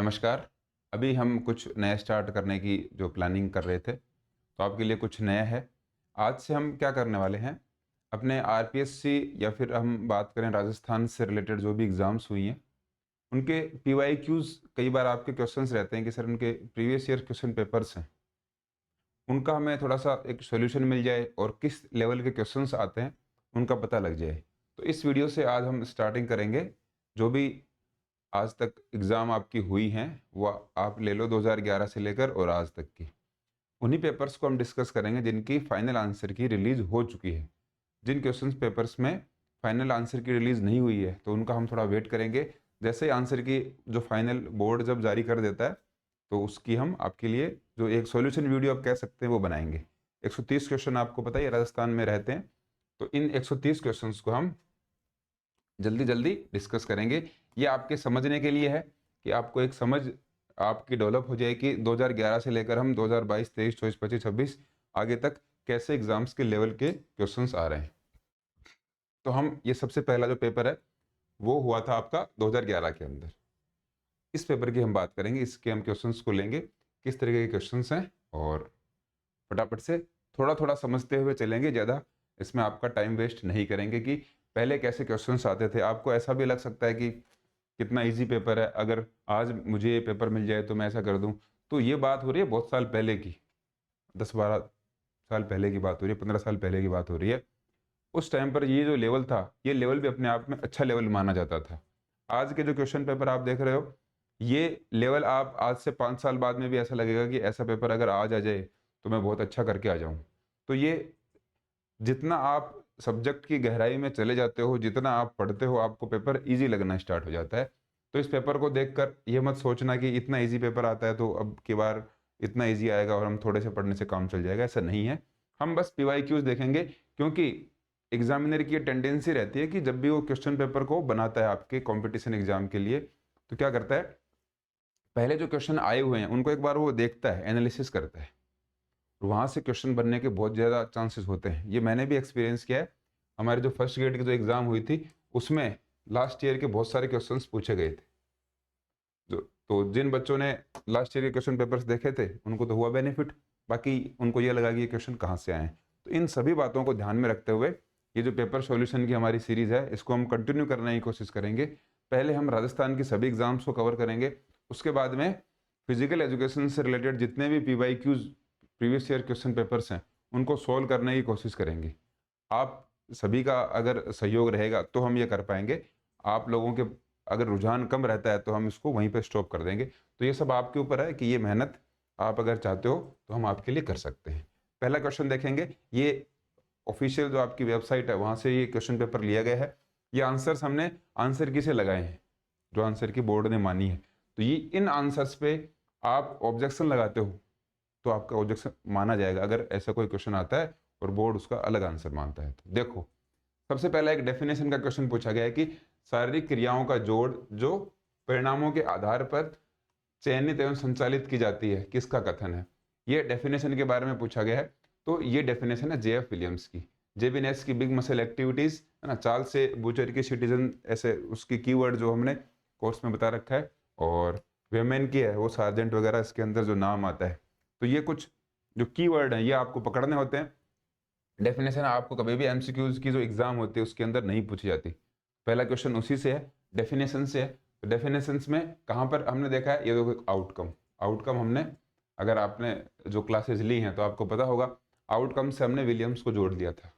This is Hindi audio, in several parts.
नमस्कार। अभी हम कुछ नया स्टार्ट करने की जो प्लानिंग कर रहे थे, तो आपके लिए कुछ नया है। आज से हम क्या करने वाले हैं, अपने आरपीएससी या फिर हम बात करें राजस्थान से रिलेटेड जो भी एग्ज़ाम्स हुई हैं, उनके पीवाईक्यूज़ कई बार आपके क्वेश्चंस रहते हैं कि सर उनके प्रीवियस ईयर क्वेश्चन पेपर्स हैं, उनका हमें थोड़ा-सा एक सॉल्यूशन मिल जाए और किस लेवल के क्वेश्चंस आते हैं, उनका पता लग जाए। तो इस वीडियो से आज हम स्टार्टिंग करेंगे, जो भी आज तक एग्ज़ाम आपकी हुई हैं, वो आप ले लो 2011 से लेकर और आज तक की। उन्हीं पेपर्स को हम डिस्कस करेंगे जिनकी फाइनल आंसर की रिलीज़ हो चुकी है। जिन क्वेश्चंस पेपर्स में फाइनल आंसर की रिलीज़ नहीं हुई है, तो उनका हम थोड़ा वेट करेंगे। जैसे ही आंसर की जो फाइनल बोर्ड जब जारी कर देता है, तो उसकी हम आपके लिए जो एक सॉल्यूशन वीडियो आप कह सकते हैं, वो बनाएँगे। 130 क्वेश्चन आपको पता ही है राजस्थान में रहते हैं, तो इन 130 क्वेश्चंस को हम जल्दी-जल्दी डिस्कस करेंगे। ये आपके समझने के लिए है कि आपको एक समझ आपकी डेवलप हो जाए कि 2011 से लेकर हम 2022, 23, 24, 25, 26 आगे तक कैसे एग्ज़ाम्स के लेवल के क्वेश्चंस आ रहे हैं। तो हम ये सबसे पहला जो पेपर है, वो हुआ था आपका 2011 के अंदर। इस पेपर की हम बात करेंगे, इसके हम क्वेश्चंस को लेंगे, किस तरीके के क्वेश्चंस हैं और फटाफट से थोड़ा-थोड़ा समझते हुए चलेंगे, ज़्यादा इसमें आपका टाइम वेस्ट नहीं करेंगे कि पहले कैसे क्वेश्चंस आते थे। आपको ऐसा भी लग सकता है कि कितना ईज़ी पेपर है, अगर आज मुझे ये पेपर मिल जाए तो मैं ऐसा कर दूँ। तो ये बात हो रही है बहुत साल पहले की, 10-12 साल पहले की बात हो रही है, 15 साल पहले की बात हो रही है। उस टाइम पर ये जो लेवल था, ये लेवल भी अपने आप में अच्छा लेवल माना जाता था। आज के जो क्वेश्चन पेपर आप देख रहे हो, ये लेवल आप आज से 5 साल बाद में भी ऐसा लगेगा कि ऐसा पेपर अगर आज आ जाए, तो मैं बहुत अच्छा करके आ जाऊँ। तो ये जितना आप सब्जेक्ट की गहराई में चले जाते हो, जितना आप पढ़ते हो, आपको पेपर ईज़ी लगना स्टार्ट हो जाता है। तो इस पेपर को देखकर ये मत सोचना कि इतना ईज़ी पेपर आता है तो अब की बार इतना ईज़ी आएगा और हम थोड़े से पढ़ने से काम चल जाएगा, ऐसा नहीं है। हम बस पीवाईक्यूज़ देखेंगे, क्योंकि एग्ज़ामिनर की ये टेंडेंसी रहती है कि जब भी वो क्वेश्चन पेपर को बनाता है आपके कॉम्पिटिशन एग्ज़ाम के लिए, तो क्या करता है, पहले जो क्वेश्चन आए हुए हैं, उनको एक बार वो देखता है, एनालिसिस करता है। वहाँ से क्वेश्चन बनने के बहुत ज़्यादा चांसेस होते हैं। ये मैंने भी एक्सपीरियंस किया है। हमारे जो फर्स्ट ग्रेड की जो एग्ज़ाम हुई थी, उसमें लास्ट ईयर के बहुत सारे क्वेश्चंस पूछे गए थे। जो तो जिन बच्चों ने लास्ट ईयर के क्वेश्चन पेपर्स देखे थे, उनको तो हुआ बेनिफिट, बाकी उनको ये लगा कि ये क्वेश्चन कहाँ से आए हैं। तो इन सभी बातों को ध्यान में रखते हुए, ये जो पेपर सॉल्यूशन की हमारी सीरीज़ है, इसको हम कंटिन्यू करने की कोशिश करेंगे। पहले हम राजस्थान की सभी एग्ज़ाम्स को कवर करेंगे, उसके बाद में फिज़िकल एजुकेशन से रिलेटेड जितने भी PYQs previous year question papers हैं, उनको सॉल्व करने की कोशिश करेंगे। आप सभी का अगर सहयोग रहेगा तो हम ये कर पाएँगे। आप लोगों के अगर रुझान कम रहता है तो हम इसको वहीं पे स्टॉप कर देंगे। तो ये सब आपके ऊपर है कि ये मेहनत आप अगर चाहते हो तो हम आपके लिए कर सकते हैं। पहला क्वेश्चन देखेंगे, ये ऑफ़िशियल जो आपकी वेबसाइट है वहाँ से ये क्वेश्चन पेपर लिया गया है। ये आंसर्स हमने आंसर की से लगाए हैं, जो आंसर की बोर्ड ने मानी है। तो ये इन आंसर्स पे आप ऑब्जेक्शन लगाते हो, तो आपका ऑब्जेक्शन माना जाएगा अगर ऐसा कोई क्वेश्चन आता है और बोर्ड उसका अलग आंसर मानता है तो। देखो, सबसे पहला एक डेफिनेशन का क्वेश्चन पूछा गया है कि शारीरिक क्रियाओं का जोड़ जो परिणामों के आधार पर चयनित एवं संचालित की जाती है, किसका कथन है? ये डेफिनेशन के बारे में पूछा गया है। तो ये डेफिनेशन है जेएफ विलियम्स की। जेबिनेस की बिग मसल एक्टिविटीज, है ना, चार्ल्स से बूचर की सिटीजन, ऐसे उसकी कीवर्ड जो हमने कोर्स में बता रखा है। और वेमेन की है वो सार्जेंट वगैरह, इसके अंदर जो नाम आता है। तो ये कुछ जो कीवर्ड हैं, ये आपको पकड़ने होते हैं। डेफिनेशन आपको कभी भी एमसीक्यूज़ की जो एग्ज़ाम होती है उसके अंदर नहीं पूछी जाती। पहला क्वेश्चन उसी से है, डेफिनेशन से है। तो डेफिनेशंस में कहाँ पर हमने देखा है, ये देखो आउटकम। आउटकम हमने, अगर आपने जो क्लासेस ली हैं तो आपको पता होगा, आउटकम से हमने विलियम्स को जोड़ दिया था।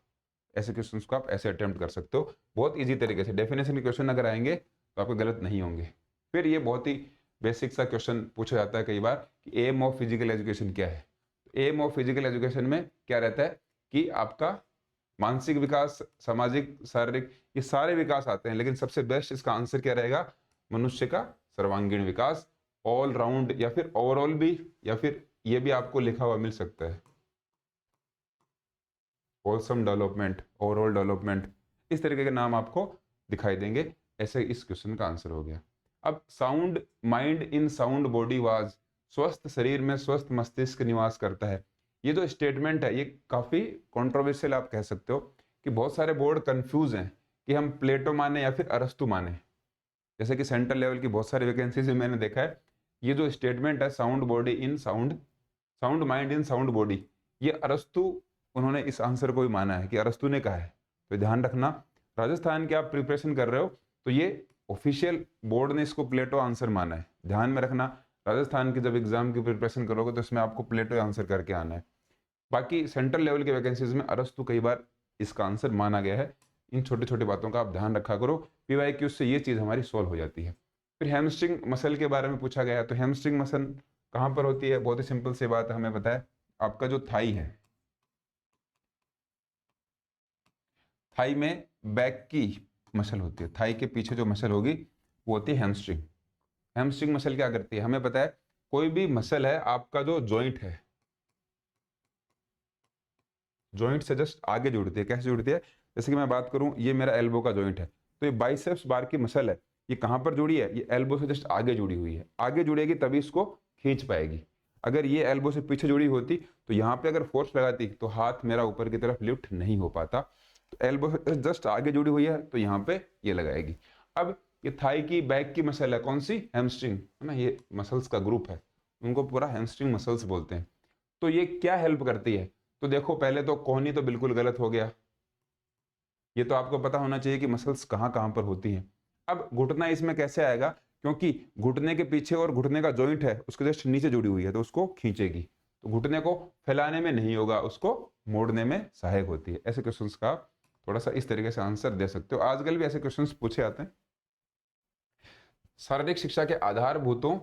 ऐसे क्वेश्चंस को आप ऐसे अटेम्प्ट कर सकते हो बहुत ईजी तरीके से। डेफिनेशन के क्वेश्चन अगर आएंगे तो आपके गलत नहीं होंगे। फिर ये बहुत ही बेसिक सा क्वेश्चन पूछा जाता है कई बार कि एम ऑफ फिजिकल एजुकेशन क्या है। एम ऑफ फिजिकल एजुकेशन में क्या रहता है कि आपका मानसिक विकास, सामाजिक, शारीरिक, ये सारे विकास आते हैं, लेकिन सबसे बेस्ट इसका आंसर क्या रहेगा, मनुष्य का सर्वांगीण विकास, ऑल राउंड या फिर ओवरऑल भी, या फिर ये भी आपको लिखा हुआ मिल सकता है, होलसम डेवलपमेंट, ओवरऑल डेवलपमेंट, इस तरीके के नाम आपको दिखाई देंगे। ऐसे इस क्वेश्चन का आंसर हो गया। अब sound mind in sound body was, स्वस्थ शरीर में स्वस्थ मस्तिष्क निवास करता है। ये जो स्टेटमेंट है, ये काफ़ी कंट्रोवर्शियल आप कह सकते हो कि बहुत सारे बोर्ड कंफ्यूज हैं कि हम प्लेटो माने या फिर अरस्तु माने। जैसे कि सेंट्रल लेवल की बहुत सारी वैकेंसीज में मैंने देखा है ये जो स्टेटमेंट है sound body in sound, sound mind in sound body, ये अरस्तु उन्होंने इस आंसर को भी माना है कि अरस्तु ने कहा है। तो ध्यान रखना, राजस्थान की आप प्रिपरेशन कर रहे हो तो ये ऑफिशियल बोर्ड ने इसको प्लेटो आंसर माना है। ध्यान में रखना, राजस्थान की जब एग्जाम की प्रिपरेशन करोगे तो इसमें आपको प्लेटो आंसर करके आना है। बाकी सेंट्रल लेवल के वैकेंसीज में अरस्तु कई बार इसका आंसर माना गया है। इन छोटी छोटी बातों का आप ध्यान रखा करो, PYQ से ये चीज़ हमारी सॉल्व हो जाती है। फिर हैमस्ट्रिंग मसल के बारे में पूछा गया है, तो हैमस्ट्रिंग मसल कहाँ पर होती है? बहुत ही सिंपल सी बात हमें पता है, आपका जो थाई है, थाई में बैक की मसल होती है, थाई के पीछे जो मसल होगी वो होती है हैमस्ट्रिंग। हैमस्ट्रिंग मसल क्या करती है? हमें पता है कोई भी मसल है आपका जो जॉइंट है, जॉइंट से जस्ट आगे जुड़ती है। कैसे जुड़ती है? जैसे कि मैं बात करूं, ये मेरा एल्बो का जॉइंट है, तो ये बाइसेप्स बार की मसल है, ये कहां पर जुड़ी है? ये एल्बो से जस्ट आगे जुड़ी हुई है। आगे जुड़ेगी तभी इसको खींच पाएगी। अगर ये एल्बो से पीछे जुड़ी होती तो यहाँ पे अगर फोर्स लगाती तो हाथ मेरा ऊपर की तरफ लिफ्ट नहीं हो पाता। तो एल्बो से जस्ट आगे जुड़ी हुई है तो यहाँ पे ये लगाएगी। अब ये थाई की बैक की मसल है, कौन सी? हैमस्ट्रिंग, है ना, ये मसल्स का ग्रुप है, उनको पूरा हैमस्ट्रिंग मसल्स बोलते हैं। तो ये क्या हेल्प करती है? तो देखो, पहले तो कोहनी तो बिल्कुल गलत हो गया, ये तो आपको पता होना चाहिए कि मसल्स कहाँ कहाँ पर होती हैं। अब घुटना इसमें कैसे आएगा? क्योंकि घुटने के पीछे और घुटने का जॉइंट है उसके जस्ट नीचे जुड़ी हुई है, तो उसको खींचेगी, तो घुटने को फैलाने में नहीं होगा, उसको मोड़ने में सहायक होती है। ऐसे क्वेश्चंस का आप थोड़ा सा इस तरीके से आंसर दे सकते हो। आजकल भी ऐसे क्वेश्चंस पूछे आते हैं। शारीरिक शिक्षा के आधारभूतों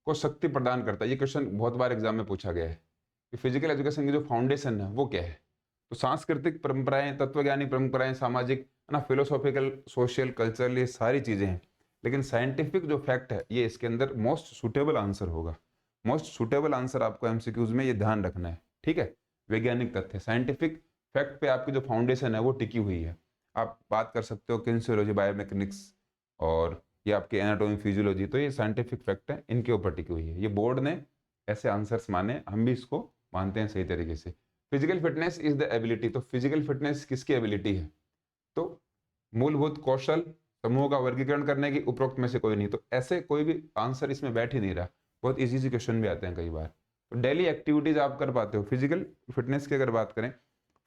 को शक्ति प्रदान करता है, ये क्वेश्चन बहुत बार एग्जाम में पूछा गया है कि फिजिकल एजुकेशन की जो फाउंडेशन है वो क्या है? तो सांस्कृतिक परंपराएं, तत्वज्ञानी परंपराएं, सामाजिक, है ना, फिलोसॉफिकल, सोशल, कल्चरल, ये सारी चीजें हैं। लेकिन साइंटिफिक जो फैक्ट है ये इसके अंदर मोस्ट सुटेबल आंसर होगा। मोस्ट सुटेबल आंसर आपको MCQs में ये ध्यान रखना है, ठीक है। वैज्ञानिक तथ्य, साइंटिफिक फैक्ट पे आपकी जो फाउंडेशन है वो टिकी हुई है। आप बात कर सकते हो किनेसियोलॉजी, बायोमैकेनिक्स और ये आपके एनाटॉमी, फिजियोलॉजी, तो ये साइंटिफिक फैक्ट है, इनके ऊपर टिकी हुई है। ये बोर्ड ने ऐसे आंसर्स माने, हम भी इसको मानते हैं सही तरीके से। Physical fitness is the ability, तो फिजिकल फिटनेस किसकी एबिलिटी है? तो मूलभूत कौशल, समूह का वर्गीकरण करने की, उपरोक्त में से कोई नहीं। तो ऐसे कोई भी आंसर इसमें बैठ ही नहीं रहा। बहुत इजी से क्वेश्चन भी आते हैं कई बार। तो डेली एक्टिविटीज आप कर पाते हो। फिजिकल फिटनेस की अगर बात करें,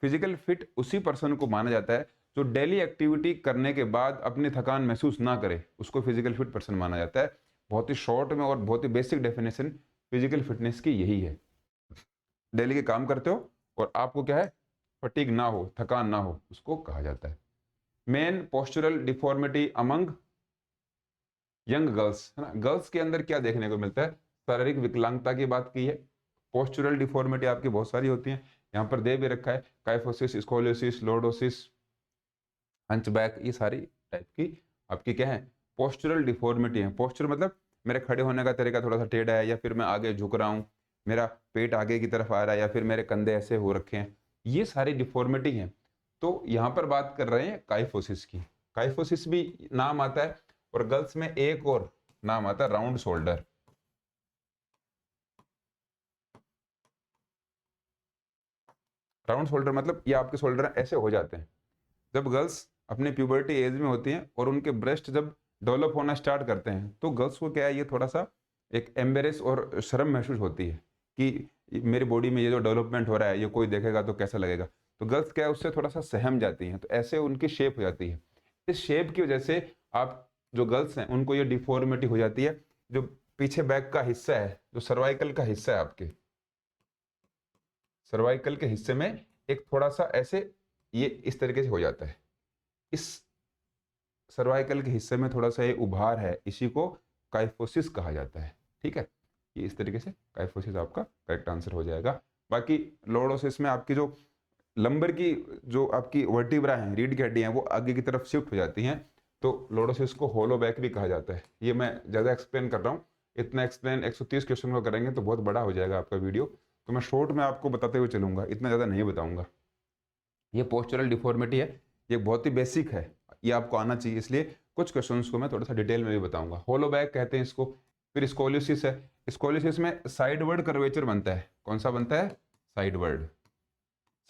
फिजिकल फिट उसी पर्सन को माना जाता है जो डेली एक्टिविटी करने के बाद अपनी थकान महसूस ना करे, उसको फिजिकल फिट पर्सन माना जाता है। बहुत ही शॉर्ट में और बहुत ही बेसिक डेफिनेशन फिजिकल फिटनेस की यही है। डेली के काम करते हो और आपको क्या है, फटीग ना हो, थकान ना हो, उसको कहा जाता है। Main postural deformity among young girls, है ना, गर्ल्स के अंदर क्या देखने को मिलता है? शारीरिक विकलांगता की बात की है। पोस्चरल डिफॉर्मिटी आपकी बहुत सारी होती है, यहाँ पर दे भी रखा है, काइफोसिस, स्कोलियोसिस, लॉर्डोसिस, हंचबैक, ये सारी टाइप की आपकी क्या है, पोस्चरल डिफॉर्मिटी है। पोस्चर मतलब मेरे खड़े होने का तरीका थोड़ा सा टेढ़ा है, या फिर मैं आगे झुक रहा हूँ, मेरा पेट आगे की तरफ आ रहा है, या फिर मेरे कंधे ऐसे हो रखे हैं, ये सारी डिफॉर्मिटी है। तो यहाँ पर बात कर रहे हैं काइफोसिस की। काइफोसिस भी नाम आता है, और गर्ल्स में एक और नाम आता है राउंड शोल्डर। राउंड शोल्डर मतलब ये आपके शोल्डर ऐसे हो जाते हैं जब गर्ल्स अपने प्यूबर्टी एज में होती हैं, और उनके ब्रेस्ट जब डेवलप होना स्टार्ट करते हैं, तो गर्ल्स को क्या है, ये थोड़ा सा एक एम्बेरेस और शर्म महसूस होती है कि मेरी बॉडी में ये जो डेवलपमेंट हो रहा है ये कोई देखेगा तो कैसा लगेगा। तो गर्ल्स क्या है, उससे थोड़ा सा सहम जाती हैं, तो ऐसे उनकी शेप हो जाती है। इस शेप की वजह से आप जो गर्ल्स हैं उनको ये डिफॉर्मिटी हो जाती है। जो पीछे बैक का हिस्सा है, जो सर्वाइकल का हिस्सा है, आपके सर्वाइकल के हिस्से में एक थोड़ा सा ऐसे ये इस तरीके से हो जाता है। इस सर्वाइकल के हिस्से में थोड़ा सा ये उभार है, इसी को काइफोसिस कहा जाता है, ठीक है। ये इस तरीके से काइफोसिस आपका करेक्ट आंसर हो जाएगा। बाकी लॉर्डोसिस में आपकी जो लंबर की जो आपकी वर्टिब्रा हैं, रीढ़ की हड्डियां हैं, वो आगे की तरफ शिफ्ट हो जाती हैं, तो लॉर्डोसिस को होलो बैक भी कहा जाता है। ये मैं ज़्यादा एक्सप्लेन कर रहा हूँ, इतना एक्सप्लेन 130 क्वेश्चन को करेंगे तो बहुत बड़ा हो जाएगा आपका वीडियो, तो मैं शॉर्ट में आपको बताते हुए चलूंगा, इतना ज़्यादा नहीं बताऊंगा। ये पोस्चरल डिफॉर्मिटी है, ये बहुत ही बेसिक है, ये आपको आना चाहिए, इसलिए कुछ क्वेश्चंस को मैं थोड़ा सा डिटेल में भी बताऊंगा। होलो बैक कहते हैं इसको। फिर स्कोलियोसिस है, स्कोलियोसिस में साइडवर्ड कर्वेचर बनता है। कौन सा बनता है? साइडवर्ड,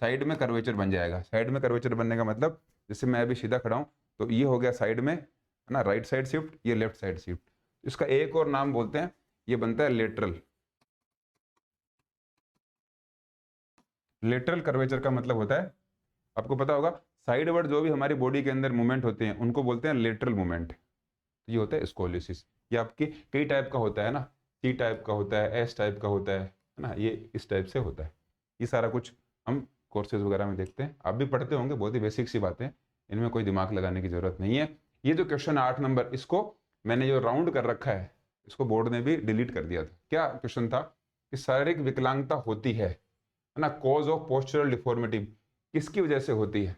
साइड में कर्वेचर बन जाएगा। साइड में कर्वेचर बनने का मतलब, जैसे मैं अभी सीधा खड़ा हूँ तो ये हो गया साइड में, है ना, राइट साइड शिफ्ट, ये लेफ्ट साइड शिफ्ट। इसका एक और नाम बोलते हैं, ये बनता है लेटरल। लेटरल कर्वेचर का मतलब होता है, आपको पता होगा, साइडवर्ड जो भी हमारी बॉडी के अंदर मूवमेंट होते हैं उनको बोलते हैं लेटरल मूवमेंट। ये होता है स्कोलियोसिस। ये आपके कई टाइप का होता है ना, सी टाइप का होता है, एस टाइप का होता है ना, ये इस टाइप से होता है। ये सारा कुछ हम कोर्सेज वगैरह में देखते हैं, आप भी पढ़ते होंगे, बहुत ही बेसिक सी बातें, इनमें कोई दिमाग लगाने की जरूरत नहीं है। ये जो क्वेश्चन 8 नंबर, इसको मैंने जो राउंड कर रखा है, इसको बोर्ड ने भी डिलीट कर दिया था। क्या क्वेश्चन था कि शारीरिक विकलांगता होती है ना, कॉज ऑफ पोस्चरल डिफॉर्मिटी, किसकी वजह से होती है?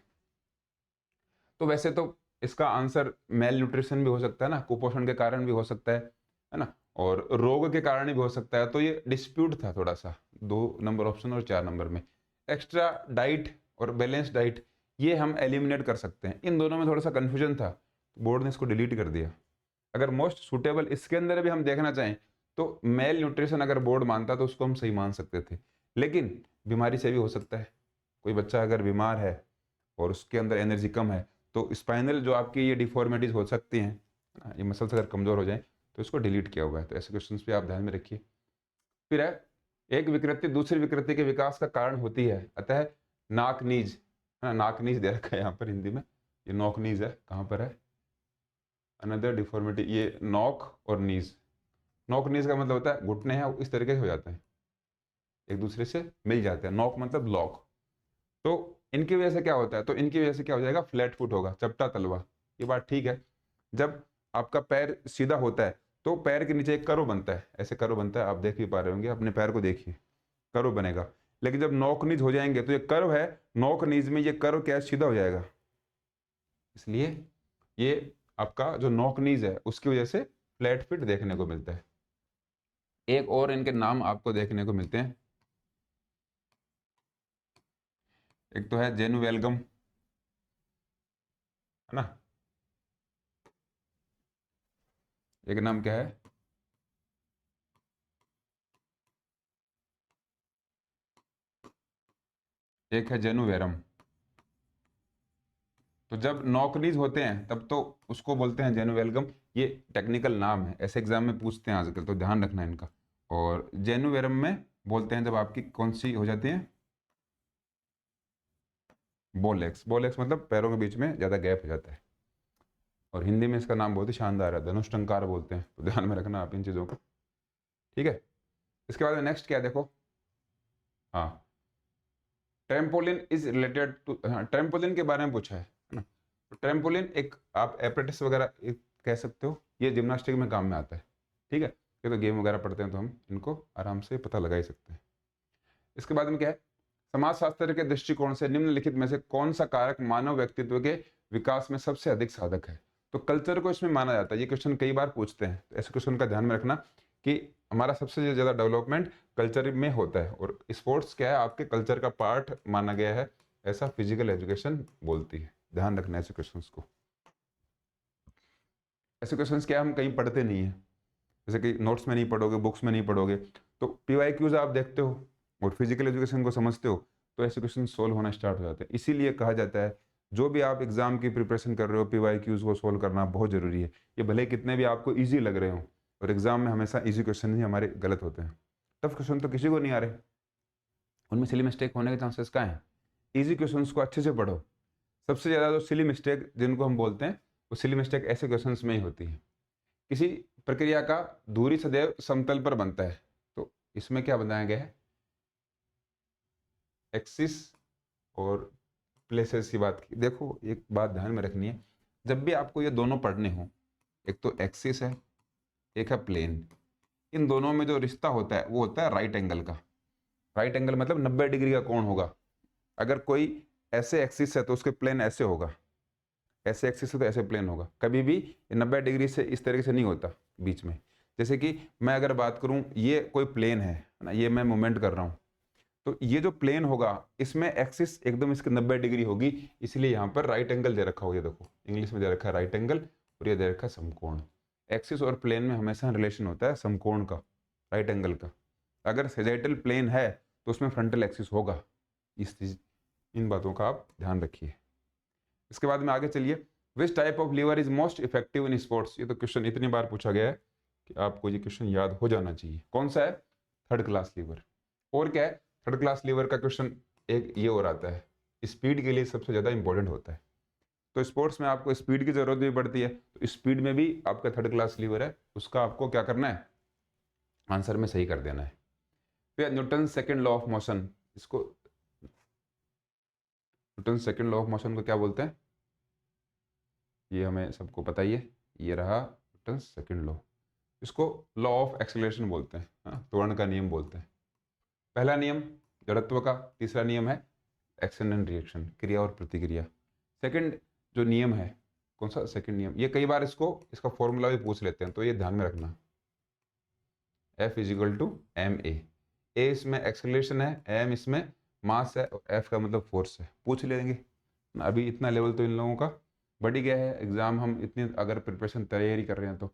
तो वैसे तो इसका आंसर मेल न्यूट्रिशन भी हो सकता है ना, कुपोषण के कारण भी हो सकता है ना, और रोग के कारण भी हो सकता है। तो ये डिस्प्यूट था थोड़ा सा 2 नंबर ऑप्शन और 4 नंबर में। एक्स्ट्रा डाइट और बैलेंस डाइट, ये हम एलिमिनेट कर सकते हैं। इन दोनों में थोड़ा सा कंफ्यूजन था, बोर्ड ने इसको डिलीट कर दिया। अगर मोस्ट सुटेबल इसके अंदर भी हम देखना चाहें तो मेल न्यूट्रिशन अगर बोर्ड मानता तो उसको हम सही मान सकते थे, लेकिन बीमारी से भी हो सकता है। कोई बच्चा अगर बीमार है और उसके अंदर एनर्जी कम है तो स्पाइनल जो आपकी ये डिफॉर्मिटीज हो सकती हैं, ये मसल्स अगर कमज़ोर हो जाएं तो इसको डिलीट किया हुआ है। तो ऐसे क्वेश्चंस भी आप ध्यान में रखिए। फिर है, एक विकृति दूसरी विकृति के विकास का कारण होती है, अतः नाक नीज, है ना, नाक नीज दे रखा है यहाँ पर हिंदी में, ये नॉक नीज है, कहाँ पर है, अनदर डिफॉर्मिटी, ये नॉक और नीज। नॉक नीज का मतलब होता है घुटने हैं इस तरीके से हो जाते हैं, एक दूसरे से मिल जाते हैं, नॉक मतलब लॉक। तो इनकी वजह से क्या होता है, तो इनकी वजह से क्या हो जाएगा, फ्लैट फुट होगा, चपटा तलवा। ये बात ठीक है, जब आपका पैर सीधा होता है तो पैर के नीचे एक कर्व बनता है, ऐसे कर्व बनता है, आप देख भी पा रहे होंगे, अपने पैर को देखिए, कर्व बनेगा। लेकिन जब नॉक नीज हो जाएंगे तो ये कर्व है, नॉक नीज में ये कर्व क्या है, सीधा हो जाएगा। इसलिए ये आपका जो नॉक नीज है उसकी वजह से फ्लैट फिट देखने को मिलता है। एक और इनके नाम आपको देखने को मिलते हैं, एक तो है जेनुवेल्गम, है ना, एक नाम क्या है, एक है जेनुवेरम। तो जब नॉकनीज होते हैं तब तो उसको बोलते हैं जेनुवेल्गम, ये टेक्निकल नाम है, ऐसे एग्जाम में पूछते हैं आजकल, तो ध्यान रखना इनका। और जेनुवेरम में बोलते हैं जब आपकी कौन सी हो जाती है, बोलेक्स। बोलेक्स मतलब पैरों के बीच में ज़्यादा गैप हो जाता है, और हिंदी में इसका नाम बहुत ही शानदार है, धनुष टंकार बोलते हैं, तो ध्यान में रखना आप इन चीज़ों को, ठीक है। इसके बाद में नेक्स्ट क्या है, देखो, हाँ, ट्रेम्पोलिन इज रिलेटेड टू, हाँ, ट्रेम्पोलिन के बारे में पूछा है ना। तो ट्रेम्पोलिन एक आप एप्रेटिस वगैरह एक कह सकते हो, ये जिम्नास्टिक में काम में आता है, ठीक है। ये तो गेम वगैरह पढ़ते हैं तो हम इनको आराम से पता लगा ही सकते हैं। इसके बाद में क्या है, समाजशास्त्र के दृष्टिकोण से निम्नलिखित में से कौन सा कारक मानव व्यक्तित्व के विकास में सबसे अधिक साधक है? तो कल्चर को इसमें माना जाता है, ये क्वेश्चन कई बार पूछते हैं, तो ऐसे क्वेश्चन का ध्यान में रखना कि हमारा सबसे ज़्यादा डेवलपमेंट कल्चर में होता है, और स्पोर्ट्स क्या है, आपके कल्चर का पार्ट माना गया है, ऐसा फिजिकल एजुकेशन बोलती है। ध्यान रखना ऐसे क्वेश्चंस को। ऐसे क्वेश्चंस क्या हम कहीं पढ़ते नहीं है, जैसे कि नोट्स में नहीं पढ़ोगे, बुक्स में नहीं पढ़ोगे, तो PYQs आप देखते हो और फिजिकल एजुकेशन को समझते हो, तो ऐसे क्वेश्चन सोल्व होना स्टार्ट हो जाते हैं। इसीलिए कहा जाता है जो भी आप एग्जाम की प्रिपरेशन कर रहे हो, PYQs को सोल्व करना बहुत जरूरी है। ये भले कितने भी आपको ईजी लग रहे हो, और एग्जाम में हमेशा ईजी क्वेश्चन ही हमारे गलत होते हैं, टफ क्वेश्चन तो किसी को नहीं आ रहे, उनमें सिली मिस्टेक होने के चांसेस क्या हैं। ईजी क्वेश्चंस को अच्छे से पढ़ो। सबसे ज़्यादा जो सिली मिस्टेक जिनको हम बोलते हैं, वो सिली मिस्टेक ऐसे क्वेश्चंस में ही होती है। किसी प्रक्रिया का दूरी सदैव समतल पर बनता है, तो इसमें क्या बनाया गया है, एक्सिस और प्लेसेस की बात की। देखो एक बात ध्यान में रखनी है, जब भी आपको ये दोनों पढ़ने हो, एक तो एक्सिस है, एक है प्लेन, इन दोनों में जो रिश्ता होता है वो होता है राइट एंगल का। राइट एंगल मतलब 90 डिग्री का कोण होगा। अगर कोई ऐसे एक्सिस है तो उसके प्लेन ऐसे होगा, ऐसे एक्सिस है तो ऐसे प्लेन होगा। कभी भी 90 डिग्री से इस तरीके से नहीं होता बीच में। जैसे कि मैं अगर बात करूं, ये कोई प्लेन है ना, ये मैं मूवमेंट कर रहा हूं, तो ये जो प्लेन होगा इसमें एक्सिस एकदम इसके 90 डिग्री होगी, इसलिए यहाँ पर राइट एंगल दे रखा हो। ये देखो इंग्लिश में दे रखा है राइट एंगल, और ये दे रखा है समकोण। एक्सिस और प्लेन में हमेशा रिलेशन होता है समकोण का, राइट एंगल का। अगर सेजेटल प्लेन है तो उसमें फ्रंटल एक्सिस होगा। इन बातों का आप ध्यान रखिए। इसके बाद में आगे चलिए, which type of lever is most effective in sports. ये तो क्वेश्चन इतनी बार पूछा गया है कि आपको ये क्वेश्चन याद हो जाना चाहिए। कौन सा है? Third class lever. और क्या है? थर्ड क्लास लीवर का क्वेश्चन एक ये और आता है, स्पीड के लिए सबसे ज़्यादा इंपॉर्टेंट होता है। तो स्पोर्ट्स में आपको स्पीड की ज़रूरत भी पड़ती है, तो स्पीड में भी आपका थर्ड क्लास लीवर है, उसका आपको क्या करना है? आंसर में सही कर देना है। फिर Newton second law of motion, इसको Newton second law of motion को क्या बोलते हैं? ये हमें सबको पता ही है, ये रहा न्यूटन सेकेंड लॉ। इसको लॉ ऑफ एक्सेलरेशन बोलते हैं, हाँ, त्वरण का नियम बोलते हैं। पहला नियम जड़त्व का, तीसरा नियम है एक्शन एंड रिएक्शन, क्रिया और प्रतिक्रिया। सेकंड जो नियम है, कौन सा सेकंड नियम? ये कई बार इसका फॉर्मूला भी पूछ लेते हैं, तो ये ध्यान में रखना, F equal to m a इसमें एक्सेलरेशन है, एम इसमें मास है, और F का मतलब फोर्स है। पूछ लेंगे ना, अभी इतना लेवल तो इन लोगों का बढ़ ही गया है, एग्जाम हम इतनी अगर प्रिपरेशन तैयारी कर रहे हैं तो।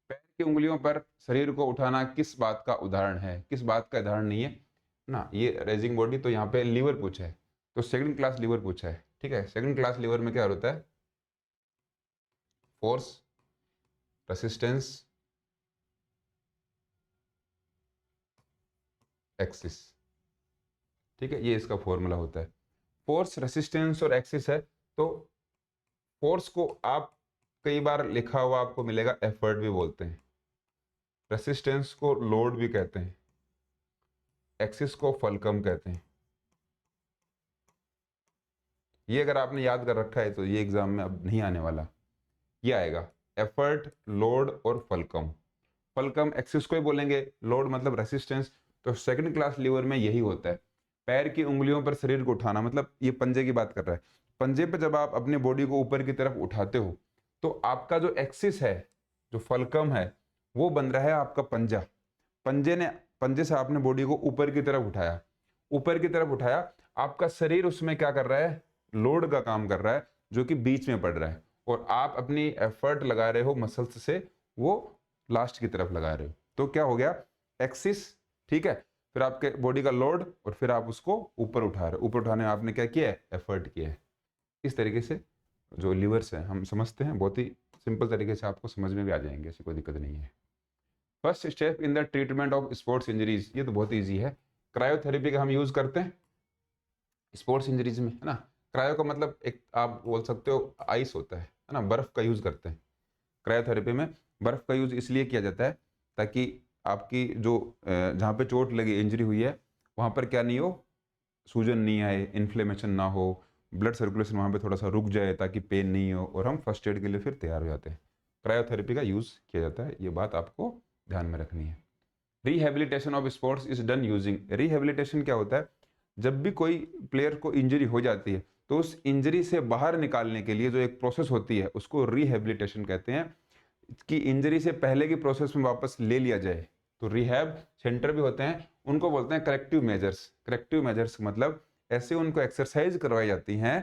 पैर की उंगलियों पर शरीर को उठाना किस बात का उदाहरण है? किस बात का उदाहरण नहीं है ना, ये रेजिंग बॉडी, तो यहाँ पे लीवर पूछा है, तो सेकंड क्लास लीवर पूछा है। ठीक है, सेकंड क्लास लीवर में क्या होता है? Force, resistance, axis. ठीक है, ये इसका फॉर्मूला होता है। फोर्स, रेसिस्टेंस और एक्सिस है, तो फोर्स को आप कई बार लिखा हुआ आपको मिलेगा एफर्ट भी बोलते हैं, रेसिस्टेंस को लोड भी कहते हैं, एक्सिस को फलकम कहते हैं। ये अगर आपने याद कर रखा है तो ये एग्जाम में अब नहीं आने वाला, ये आएगा एफर्ट, लोड और फलकम। फलकम एक्सिस को ही बोलेंगे, लोड मतलब रेसिस्टेंस। तो सेकंड क्लास लीवर में यही होता है, पैर की उंगलियों पर शरीर को उठाना, मतलब ये पंजे की बात कर रहा है। पंजे पे जब आप अपने बॉडी को ऊपर की तरफ उठाते हो, तो आपका जो एक्सिस है, जो फलकम है, वो बन रहा है आपका पंजा। पंजे से आपने बॉडी को ऊपर की तरफ उठाया, ऊपर की तरफ उठाया, आपका शरीर उसमें क्या कर रहा है? लोड का काम कर रहा है, जो कि बीच में पड़ रहा है, और आप अपनी एफर्ट लगा रहे हो मसल्स से, वो लास्ट की तरफ लगा रहे हो। तो क्या हो गया? एक्सिस, ठीक है, फिर आपके बॉडी का लोड, और फिर आप उसको ऊपर उठा रहे हो। ऊपर उठाने में आपने क्या किया है? एफर्ट किया है। इस तरीके से जो लीवर्स हैं हम समझते हैं, बहुत ही सिंपल तरीके से आपको समझ में भी आ जाएंगे, ऐसी कोई दिक्कत नहीं है। First step in the treatment of sports injuries, ये तो बहुत ईजी है। क्रायोथेरेपी का हम यूज करते हैं स्पोर्ट्स इंजरीज में, है ना। क्रायो का मतलब एक आप बोल सकते हो आइस होता है ना, बर्फ का यूज करते हैं क्रायोथेरेपी में। बर्फ का यूज इसलिए किया जाता है ताकि आपकी जो जहाँ पे चोट लगी, इंजरी हुई है, वहाँ पर क्या नहीं हो? सूजन नहीं आए, इन्फ्लेमेशन ना हो, ब्लड सर्कुलेशन वहाँ पे थोड़ा सा रुक जाए ताकि पेन नहीं हो, और हम फर्स्ट एड के लिए फिर तैयार हो जाते हैं। क्रायोथेरेपी का यूज़ किया जाता है, ये बात आपको ध्यान में रखनी है। Rehabilitation of sports is done using, rehabilitation क्या होता है? जब भी कोई प्लेयर को इंजरी हो जाती है, तो उस इंजरी से बाहर निकालने के लिए जो एक प्रोसेस होती है, उसको रिहेबिलिटेशन कहते हैं, कि इंजरी से पहले की प्रोसेस में वापस ले लिया जाए। तो रिहैब सेंटर भी होते हैं, उनको बोलते हैं करेक्टिव मेजर्स। करेक्टिव मेजर्स मतलब ऐसे उनको एक्सरसाइज करवाई जाती हैं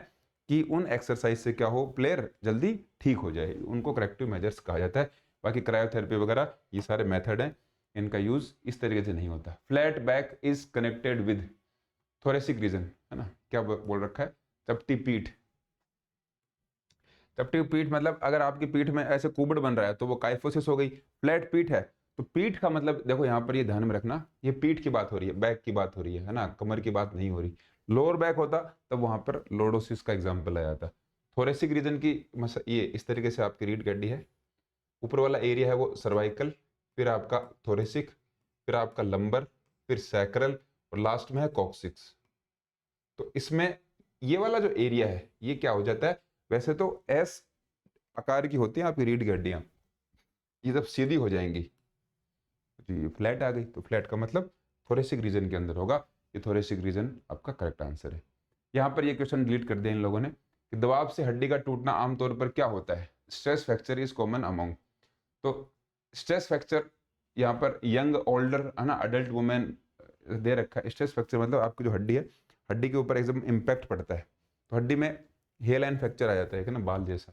कि उन एक्सरसाइज से क्या हो? प्लेयर जल्दी ठीक हो जाए, उनको करेक्टिव मेजर्स कहा जाता है। बाकी क्रायोथेरेपी वगैरह ये सारे मेथड हैं, इनका यूज इस तरीके से नहीं होता। Flat back is connected with thoracic region, है ना, क्या बोल रखा है? चपटी पीठ। चपटी पीठ मतलब अगर आपकी पीठ में ऐसे कुबड़ बन रहा है तो वो काइफोसिस हो गई। फ्लैट पीठ है तो पीठ का मतलब देखो यहाँ पर ये ध्यान में रखना, ये पीठ की बात हो रही है, बैक की बात हो रही है ना, कमर की बात नहीं हो रही। लोअर बैक होता तब वहां पर लोडोसिस का एग्जाम्पल आ जाता। थोरेसिक रीजन की ये इस तरीके से आपकी रीढ़ की हड्डी है, ऊपर वाला एरिया है वो सर्वाइकल, फिर आपका थोरेसिक, फिर आपका लंबर, फिर सैक्रल, और लास्ट में है कॉक्सिक्स। तो इसमें ये वाला जो एरिया है ये क्या हो जाता है? वैसे तो एस आकार की होती है आपकी रीढ़ की हड्डियां, ये जब सीधी हो जाएंगी तो ये फ्लैट आ गई, तो फ्लैट का मतलब थोरेसिक रीजन के अंदर होगा। ये थोरेसिक रीजन आपका करेक्ट आंसर है। यहाँ पर ये क्वेश्चन डिलीट कर दिया इन लोगों ने कि दबाव से हड्डी का टूटना आमतौर पर क्या होता है? Stress fracture is common among. तो स्ट्रेस फ्रैक्चर यहाँ पर यंग, ओल्डर, है ना, अडल्ट वुमेन दे रखा है। स्ट्रेस फ्रैक्चर मतलब आपकी जो हड्डी है, हड्डी के ऊपर एकदम इम्पैक्ट पड़ता है, तो हड्डी में हेयर लाइन फ्रैक्चर आ जाता है ना, बाल जैसा।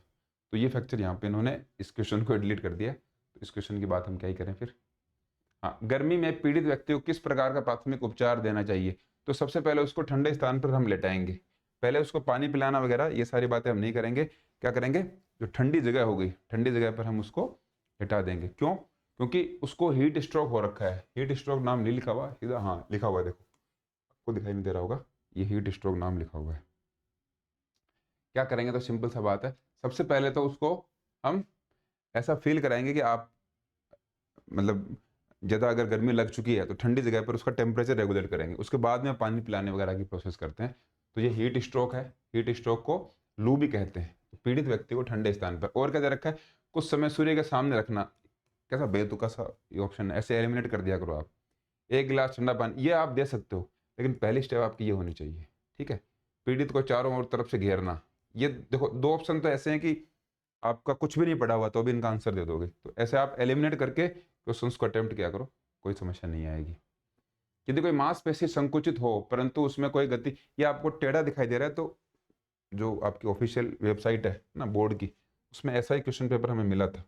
तो ये फ्रैक्चर यहाँ पे इन्होंने इस क्वेश्चन को डिलीट कर दिया। तो इस क्वेश्चन की बात हम क्या ही करें फिर। हाँ, गर्मी में पीड़ित व्यक्ति को किस प्रकार का प्राथमिक उपचार देना चाहिए? तो सबसे पहले उसको ठंडे स्थान पर हम लेटाएंगे, पहले उसको पानी पिलाना वगैरह ये सारी बातें हम नहीं करेंगे। क्या करेंगे? जो ठंडी जगह हो गई, ठंडी जगह पर हम उसको लिटा देंगे। क्यों? क्योंकि उसको हीट स्ट्रोक हो रखा है। हीट स्ट्रोक नाम नहीं लिखा हुआ सीधा, हाँ लिखा हुआ है, देखो आपको दिखाई नहीं दे रहा होगा, ये हीट स्ट्रोक नाम लिखा हुआ है। क्या करेंगे, तो सिंपल सा बात है, सबसे पहले तो उसको हम ऐसा फील कराएंगे कि आप मतलब ज़्यादा अगर गर्मी लग चुकी है तो ठंडी जगह पर उसका टेम्परेचर रेगुलेट करेंगे, उसके बाद में पानी पिलाने वगैरह की प्रोसेस करते हैं। तो ये हीट स्ट्रोक है, हीट स्ट्रोक को लू भी कहते हैं। तो पीड़ित व्यक्ति को ठंडे स्थान पर, और क्या दे रखा है, कुछ समय सूर्य के सामने रखना। कैसा बेतुका सा ये ऑप्शन है, ऐसे एलिमिनेट कर दिया करो आप। एक गिलास ठंडा पानी ये आप दे सकते हो, लेकिन पहली स्टेप आपकी ये होनी चाहिए, ठीक है। पीड़ित को चारों ओर तरफ से घेरना। ये देखो दो ऑप्शन तो ऐसे हैं कि आपका कुछ भी नहीं पड़ा हुआ तो भी इनका आंसर दे दोगे, तो ऐसे आप एलिमिनेट करके क्वेश्चंस को अटेम्प्ट किया करो, कोई समस्या नहीं आएगी। यदि कोई मांसपेशी संकुचित हो परंतु उसमें कोई गति, ये आपको टेढ़ा दिखाई दे रहा है, तो जो आपकी ऑफिशियल वेबसाइट है ना बोर्ड की, उसमें ऐसा ही क्वेश्चन पेपर हमें मिला था।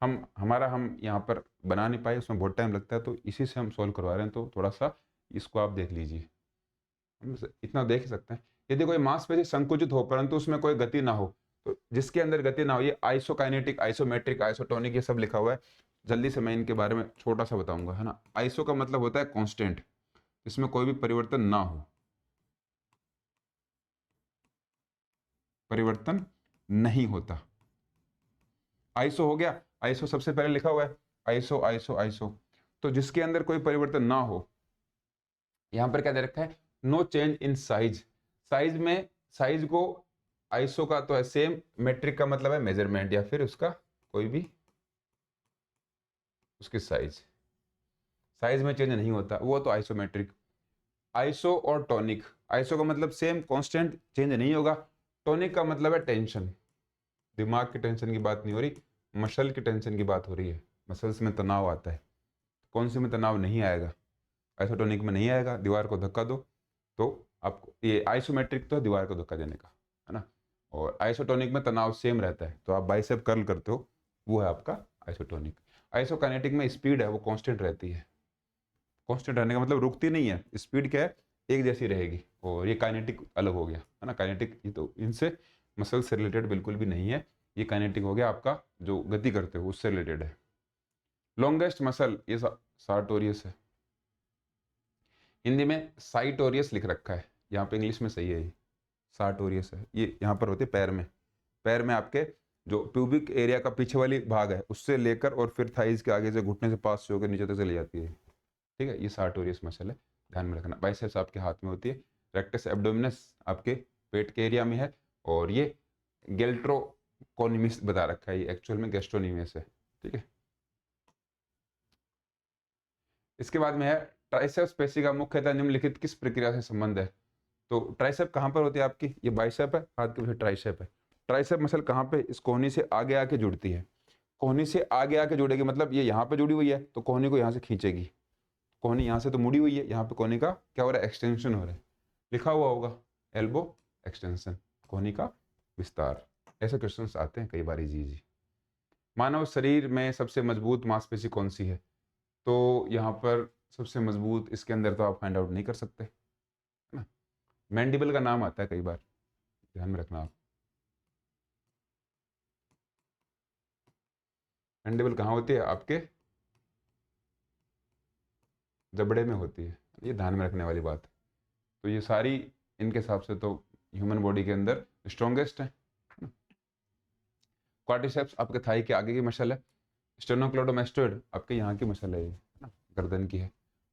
हम यहाँ पर बना नहीं पाए, उसमें बहुत टाइम लगता है, तो इसी से हम सॉल्व करवा रहे हैं। तो थोड़ा सा इसको आप देख लीजिए, हम इतना देख ही सकते हैं। यदि कोई मांसपेशी संकुचित हो परंतु उसमें कोई गति ना हो, तो जिसके अंदर गति ना हो, ये आइसोकाइनेटिक, आइसोमेट्रिक, आइसोटोनिक, ये सब लिखा हुआ है। जल्दी से मैं इनके बारे में छोटा सा बताऊंगा, है ना। आइसो का मतलब होता है कांस्टेंट, इसमें कोई भी परिवर्तन ना हो, परिवर्तन नहीं होता। आइसो हो गया, आइसो सबसे पहले लिखा हुआ है, आइसो आइसो आइसो, तो जिसके अंदर कोई परिवर्तन ना हो। यहां पर क्या दे रखा है, no change in size, size में, साइज को आइसो का तो है सेम, मेट्रिक का मतलब है मेजरमेंट या फिर उसका कोई भी उसकी साइज, साइज में चेंज नहीं होता, वो तो आइसोमेट्रिक। आइसो और टॉनिक, आइसो का मतलब सेम कांस्टेंट, चेंज नहीं होगा। टॉनिक का मतलब है टेंशन, दिमाग की टेंशन की बात नहीं हो रही, मसल की टेंशन की बात हो रही है। मसल्स में तनाव आता है, कौन सी में तनाव नहीं आएगा, आइसोटोनिक में नहीं आएगा। दीवार को धक्का दो तो आपको, ये आइसोमेट्रिक तो है दीवार को धक्का देने का, है ना, और आइसोटोनिक में तनाव सेम रहता है, तो आप बाइसेप कर्ल करते हो, वो है आपका आइसोटोनिक। आइसोकाइनेटिक में स्पीड है वो कांस्टेंट रहती है, कांस्टेंट रहने का मतलब रुकती नहीं है, स्पीड क्या है, एक जैसी रहेगी। और ये काइनेटिक अलग हो गया, है ना, काइनेटिक ये तो इनसे मसल से रिलेटेड बिल्कुल भी नहीं है, ये काइनेटिक हो गया आपका जो गति करते हो उससे रिलेटेड है। लॉन्गेस्ट मसल ये सार्टोरियस है, हिंदी में साइटोरियस लिख रखा है, यहाँ पे इंग्लिश में सही है, ये सार्टोरियस है। ये यहाँ पर होती है पैर में, पैर में आपके जो प्यूबिक एरिया का पीछे वाली भाग है उससे लेकर और फिर थाइज के आगे से घुटने से पास से होकर नीचे तक चली जाती है, ठीक है। ये सार्टोरियस मसल है, ध्यान में रखना। बाइसेप्स आपके हाथ में होती है, रेक्टस एब्डोमिनस आपके पेट के एरिया में है, और ये गेल्ट्रोकोनिमिस बता रखा है, ये एक्चुअल में गैस्ट्रोनिमिस है, ठीक है। इसके बाद में है ट्राइसेप्स पेशी का मुख्यतः निम्नलिखित किस प्रक्रिया से संबंध है। तो ट्राइसेप कहाँ पर होती है आपकी, ये बाइसेप है, हाथ के पीछे ट्राइसेप है। ट्राइसेप मसल कहाँ पे, इस कोहनी से आगे आके जुड़ती है, कोहनी से आगे आके जुड़ेगी, मतलब ये यहाँ पे जुड़ी हुई है तो कोहनी को यहाँ से खींचेगी। कोहनी यहाँ से तो मुड़ी हुई है, यहाँ पे कोहनी का क्या हो रहा है, एक्सटेंशन हो रहा है, लिखा हुआ होगा एल्बो एक्सटेंशन, कोहनी का विस्तार। ऐसे क्वेश्चंस आते हैं कई बार, जी। मानव शरीर में सबसे मजबूत मांसपेशी कौन सी है, तो यहाँ पर सबसे मजबूत इसके अंदर तो आप फाइंड आउट नहीं कर सकते, है ना। मैंडिबल का नाम आता है कई बार, ध्यान में रखना आप। मैंडिबल कहाँ होती है, आपके जबड़े में होती है, ये ध्यान में रखने वाली बात है। तो ये सारी इनके हिसाब से तो ह्यूमन बॉडी के अंदर स्ट्रॉन्गेस्ट है। क्वाड्रिसेप्स आपके थाई के आगे की मसल है, स्टेनोक्लेडोमास्टोइड आपके यहाँ की मसल है, ये ना गर्दन की है,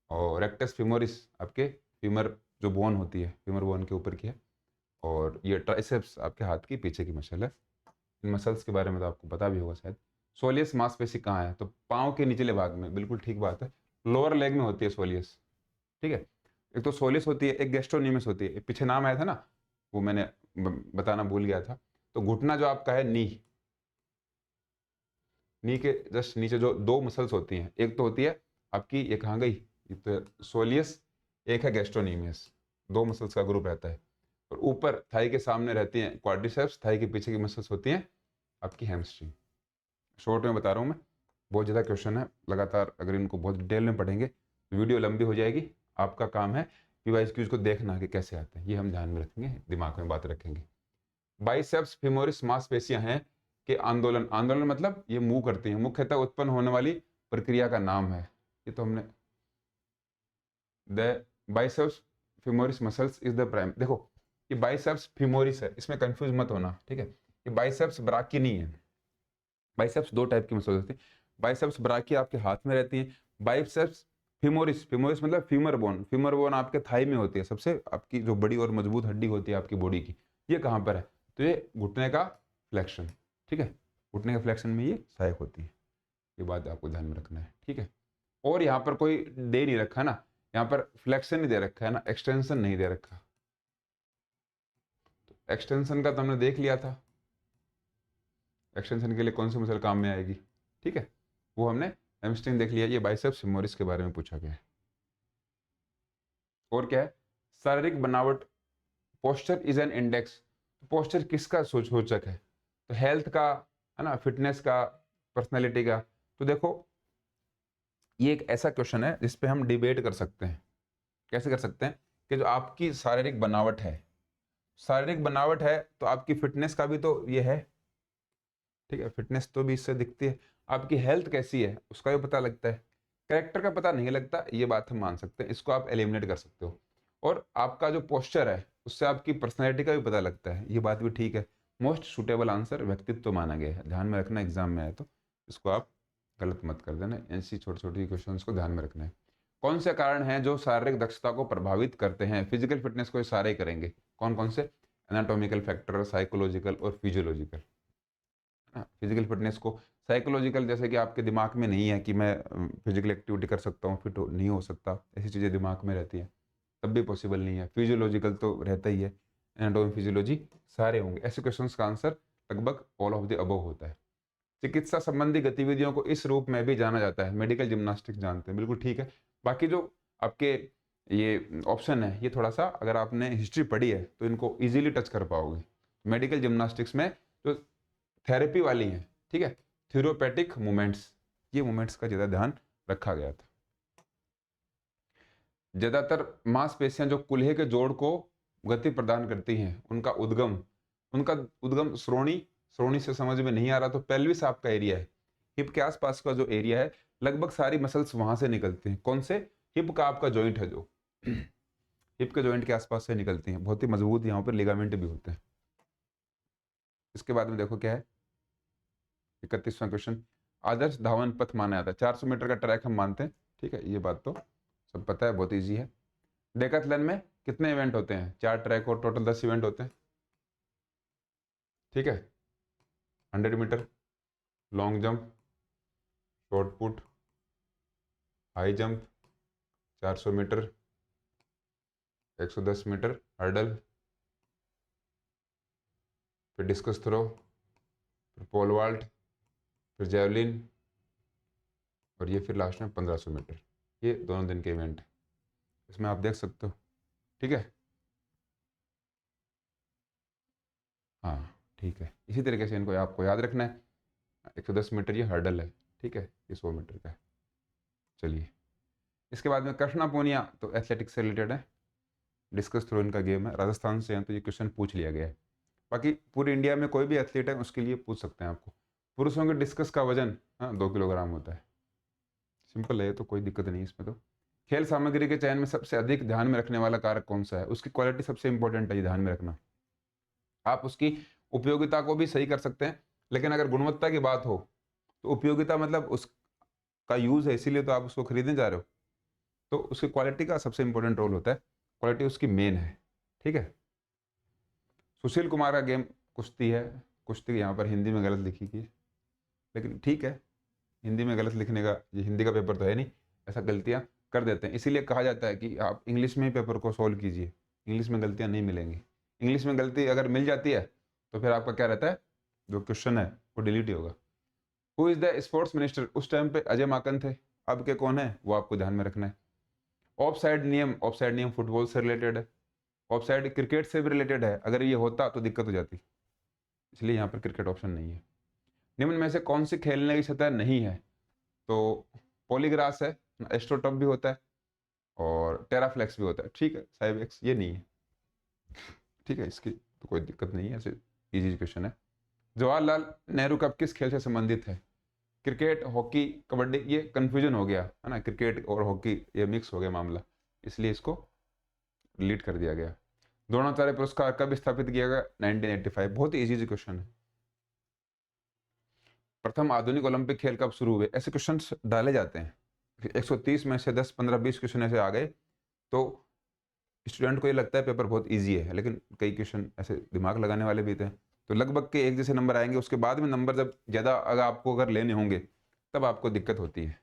और रेक्टस फिमोरिस आपके फीमर जो बोन होती है, फीमर बोन के ऊपर की है, और ये ट्राइसेप्स आपके हाथ की पीछे की मसल है। इन मसल्स के बारे में तो आपको पता भी होगा शायद। सोलियस मांसपेशी कहाँ है, तो पाँव के निचले भाग में, बिल्कुल ठीक बात है, लोअर लेग में होती है सोलियस, ठीक है। एक तो सोलियस होती है, एक गैस्ट्रोनीमस होती है, पीछे नाम आया था ना, वो मैंने बताना भूल गया था। तो घुटना जो आपका है, नी के जस्ट नीचे जो दो मसल्स होती हैं, एक तो होती है आपकी, ये कहाँ गई, ये तो सोलियस, एक है गैस्ट्रोनीमियस, दो मसल्स का ग्रुप रहता है। और ऊपर थाई के सामने रहती हैं क्वाड्रिसेप्स, थाई के पीछे की मसल्स होती हैं आपकी हैमस्ट्रिंग। शॉर्ट में बता रहा हूँ मैं, बहुत ज़्यादा क्वेश्चन है, लगातार अगर इनको बहुत डिटेल में पढ़ेंगे तो वीडियो लंबी हो जाएगी। आपका काम है PYQs को देखना कि कैसे आते हैं, ये हम ध्यान में रखेंगे, दिमाग में बात रखेंगे। बाइसेप्स फीमोरिस मांसपेशियां हैं कि आंदोलन, आंदोलन मतलब ये मूव करती हैं, मुख्यतः उत्पन्न होने वाली प्रक्रिया का नाम है? ये तो हमने the biceps femoris muscles is the prime. देखो ये बाइसेप्स फीमोरिस है, इसमें कंफ्यूज मत होना, ठीक है। ये बाइसेप्स ब्राकी नहीं है। बाइसेप्स दो टाइप की मसल्स होती है। बाइसेप्स ब्राकी आपके हाथ में रहती है। बाइसेप्स फीमोरिस, फीमोरिस मतलब फीमर बोन, फीमर बोन आपके थाई में होती है, सबसे आपकी जो बड़ी और मजबूत हड्डी होती है आपकी बॉडी की। ये कहाँ पर है? तो ये घुटने का फ्लेक्शन, ठीक है। घुटने के फ्लेक्शन में ये सहायक होती है। ये बात आपको ध्यान में रखना है, ठीक है। और यहाँ पर कोई दे नहीं रखा ना, यहाँ पर फ्लेक्शन नहीं दे रखा है ना, एक्सटेंशन नहीं दे रखा। तो एक्सटेंशन का तो हमने देख लिया था, एक्सटेंशन के लिए कौन सी मसल काम में आएगी, ठीक है, वो हमने हैमस्ट्रिंग देख लिया। ये बाइसेप्स फीमोरिस के बारे में पूछा गया है। और क्या है? शारीरिक बनावट, posture is an index. Posture किसका सूचक है? तो हेल्थ का है ना, फिटनेस का, पर्सनैलिटी का। तो देखो ये एक ऐसा क्वेश्चन है जिस पे हम डिबेट कर सकते हैं। कैसे कर सकते हैं? कि जो आपकी शारीरिक बनावट है, शारीरिक बनावट है तो आपकी फिटनेस का भी तो ये है, ठीक है, फिटनेस तो भी इससे दिखती है। आपकी हेल्थ कैसी है उसका भी पता लगता है। कैरेक्टर का पता नहीं लगता, ये बात हम मान सकते हैं, इसको आप एलिमिनेट कर सकते हो। और आपका जो पोस्चर है उससे आपकी पर्सनैलिटी का भी पता लगता है, ये बात भी ठीक है। मोस्ट सुटेबल आंसर व्यक्तित्व माना गया है। ध्यान में रखना, एग्जाम में आए तो इसको आप गलत मत कर देना। ऐसी छोटी छोटी क्वेश्चन को ध्यान में रखना है। कौन से कारण हैं जो शारीरिक दक्षता को प्रभावित करते हैं? फिजिकल फिटनेस को ये सारे ही करेंगे। कौन कौन से? एनाटॉमिकल फैक्टर, साइकोलॉजिकल और फिजियोलॉजिकल। फिजिकल फिटनेस को साइकोलॉजिकल, जैसे कि आपके दिमाग में नहीं है कि मैं फिजिकल एक्टिविटी कर सकता हूँ, फिट नहीं हो सकता, ऐसी चीज़ें दिमाग में रहती हैं, तब भी पॉसिबल नहीं है। फिजियोलॉजिकल तो रहता ही है, एनाटॉमी फिजियोलॉजी सारे होंगे। ऐसे क्वेश्चन का आंसर लगभग ऑल ऑफ द अबव होता है। चिकित्सा संबंधी गतिविधियों को इस रूप में भी जाना जाता है, मेडिकल जिम्नास्टिक्स जानते हैं, बिल्कुल ठीक है। बाकी जो आपके ये ऑप्शन है, ये थोड़ा सा अगर आपने हिस्ट्री पढ़ी है तो इनको इजीली टच कर पाओगे। मेडिकल जिम्नास्टिक्स में जो थेरेपी वाली हैं, ठीक है, थ्योरोपैटिक मूवमेंट्स, ये मूवमेंट्स का ज़्यादा ध्यान रखा गया था। ज़्यादातर मांसपेशियां जो कुल्हे के जोड़ को गति प्रदान करती हैं, उनका उद्गम श्रोणी, श्रोणी से समझ में नहीं आ रहा तो पेल्विस आपका एरिया है। हिप के आसपास का जो एरिया है, लगभग सारी मसल्स वहां से निकलती हैं। कौन से? हिप का आपका जॉइंट है जो हिप के जॉइंट के आसपास से निकलती हैं, बहुत ही मजबूत यहाँ पर लिगामेंट भी होते हैं। इसके बाद में देखो क्या है, 31वां क्वेश्चन। आदर्श धावन पथ माना जाता है, 400 मीटर का ट्रैक हम मानते हैं, ठीक है, ये बात तो सब पता है, बहुत ईजी है। डेकाथलॉन में कितने इवेंट होते हैं? 4 ट्रैक और टोटल 10 इवेंट होते हैं, ठीक है। 100 metre, long jump, shot put, high jump, 400 metre, 110 metre hurdle, फिर डिस्कस थ्रो, फिर पोल वाल्ट, फिर जेवलिन, और ये फिर लास्ट में 1500 मीटर। ये दोनों दिन के इवेंट है, इसमें आप देख सकते हो, ठीक है। हाँ ठीक है, इसी तरीके से इनको आपको याद रखना है। 110 मीटर ये हर्डल है, ठीक है, ये 100 मीटर का है। चलिए, इसके बाद में कृष्णा पूनिया तो एथलेटिक्स से रिलेटेड है, डिस्कस थ्रो इनका गेम है, राजस्थान से हैं तो ये क्वेश्चन पूछ लिया गया है। बाकी पूरे इंडिया में कोई भी एथलीट है उसके लिए पूछ सकते हैं आपको। पुरुषों के डिस्कस का वजन 2 किलोग्राम होता है, सिंपल है, तो कोई दिक्कत नहीं इसमें। तो खेल सामग्री के चयन में सबसे अधिक ध्यान में रखने वाला कारक कौन सा है? उसकी क्वालिटी सबसे इंपॉर्टेंट है, ये ध्यान में रखना। आप उसकी उपयोगिता को भी सही कर सकते हैं, लेकिन अगर गुणवत्ता की बात हो तो उपयोगिता मतलब उसका यूज है, इसीलिए तो आप उसको खरीदने जा रहे हो, तो उसकी क्वालिटी का सबसे इंपॉर्टेंट रोल होता है, क्वालिटी उसकी मेन है, ठीक है। सुशील कुमार का गेम कुश्ती है, कुश्ती यहाँ पर हिंदी में गलत लिखी गई, लेकिन ठीक है, हिंदी में गलत लिखने का, ये हिंदी का पेपर तो है नहीं, ऐसा गलतियाँ कर देते हैं, इसीलिए कहा जाता है कि आप इंग्लिश में ही पेपर को सॉल्व कीजिए, इंग्लिश में गलतियाँ नहीं मिलेंगी। इंग्लिश में गलती अगर मिल जाती है तो फिर आपका क्या रहता है, जो क्वेश्चन है वो डिलीट ही होगा। Who is the sports minister? उस टाइम पे अजय माकन थे, अब के कौन है वो आपको ध्यान में रखना है। ऑफ साइड नियम, ऑफ साइड नियम फुटबॉल से रिलेटेड है, ऑफ साइड क्रिकेट से भी रिलेटेड है, अगर ये होता तो दिक्कत हो जाती, इसलिए यहाँ पर क्रिकेट ऑप्शन नहीं है। निम्न में से कौन सी खेलने की सतह नहीं है? तो पॉलीग्रास है, एस्ट्रोटर्फ भी होता है और टेराफ्लेक्स भी होता है, ठीक है, साइबेक्स ये नहीं है, ठीक है, इसकी तो कोई दिक्कत नहीं है, ऐसे इजी क्वेश्चन है। जवाहरलाल नेहरू कप किस खेल से संबंधित है? क्रिकेट, हॉकी, कबड्डी ये कन्फ्यूजन हो गया है ना, क्रिकेट और हॉकी ये मिक्स हो गया मामला, इसलिए इसको डिलीट कर दिया गया। द्रोणाचार्य पुरस्कार कब स्थापित किया गया? 1985। बहुत ही इजी क्वेश्चन है। प्रथम आधुनिक ओलंपिक खेल कब शुरू हुए? ऐसे क्वेश्चन डाले जाते हैं, 130 में से 10, 15, 20 क्वेश्चन ऐसे आ गए तो स्टूडेंट को ये लगता है पेपर बहुत इजी है, लेकिन कई क्वेश्चन ऐसे दिमाग लगाने वाले भी थे, तो लगभग के एक जैसे नंबर आएंगे। उसके बाद में नंबर जब ज़्यादा अगर आपको अगर लेने होंगे तब आपको दिक्कत होती है।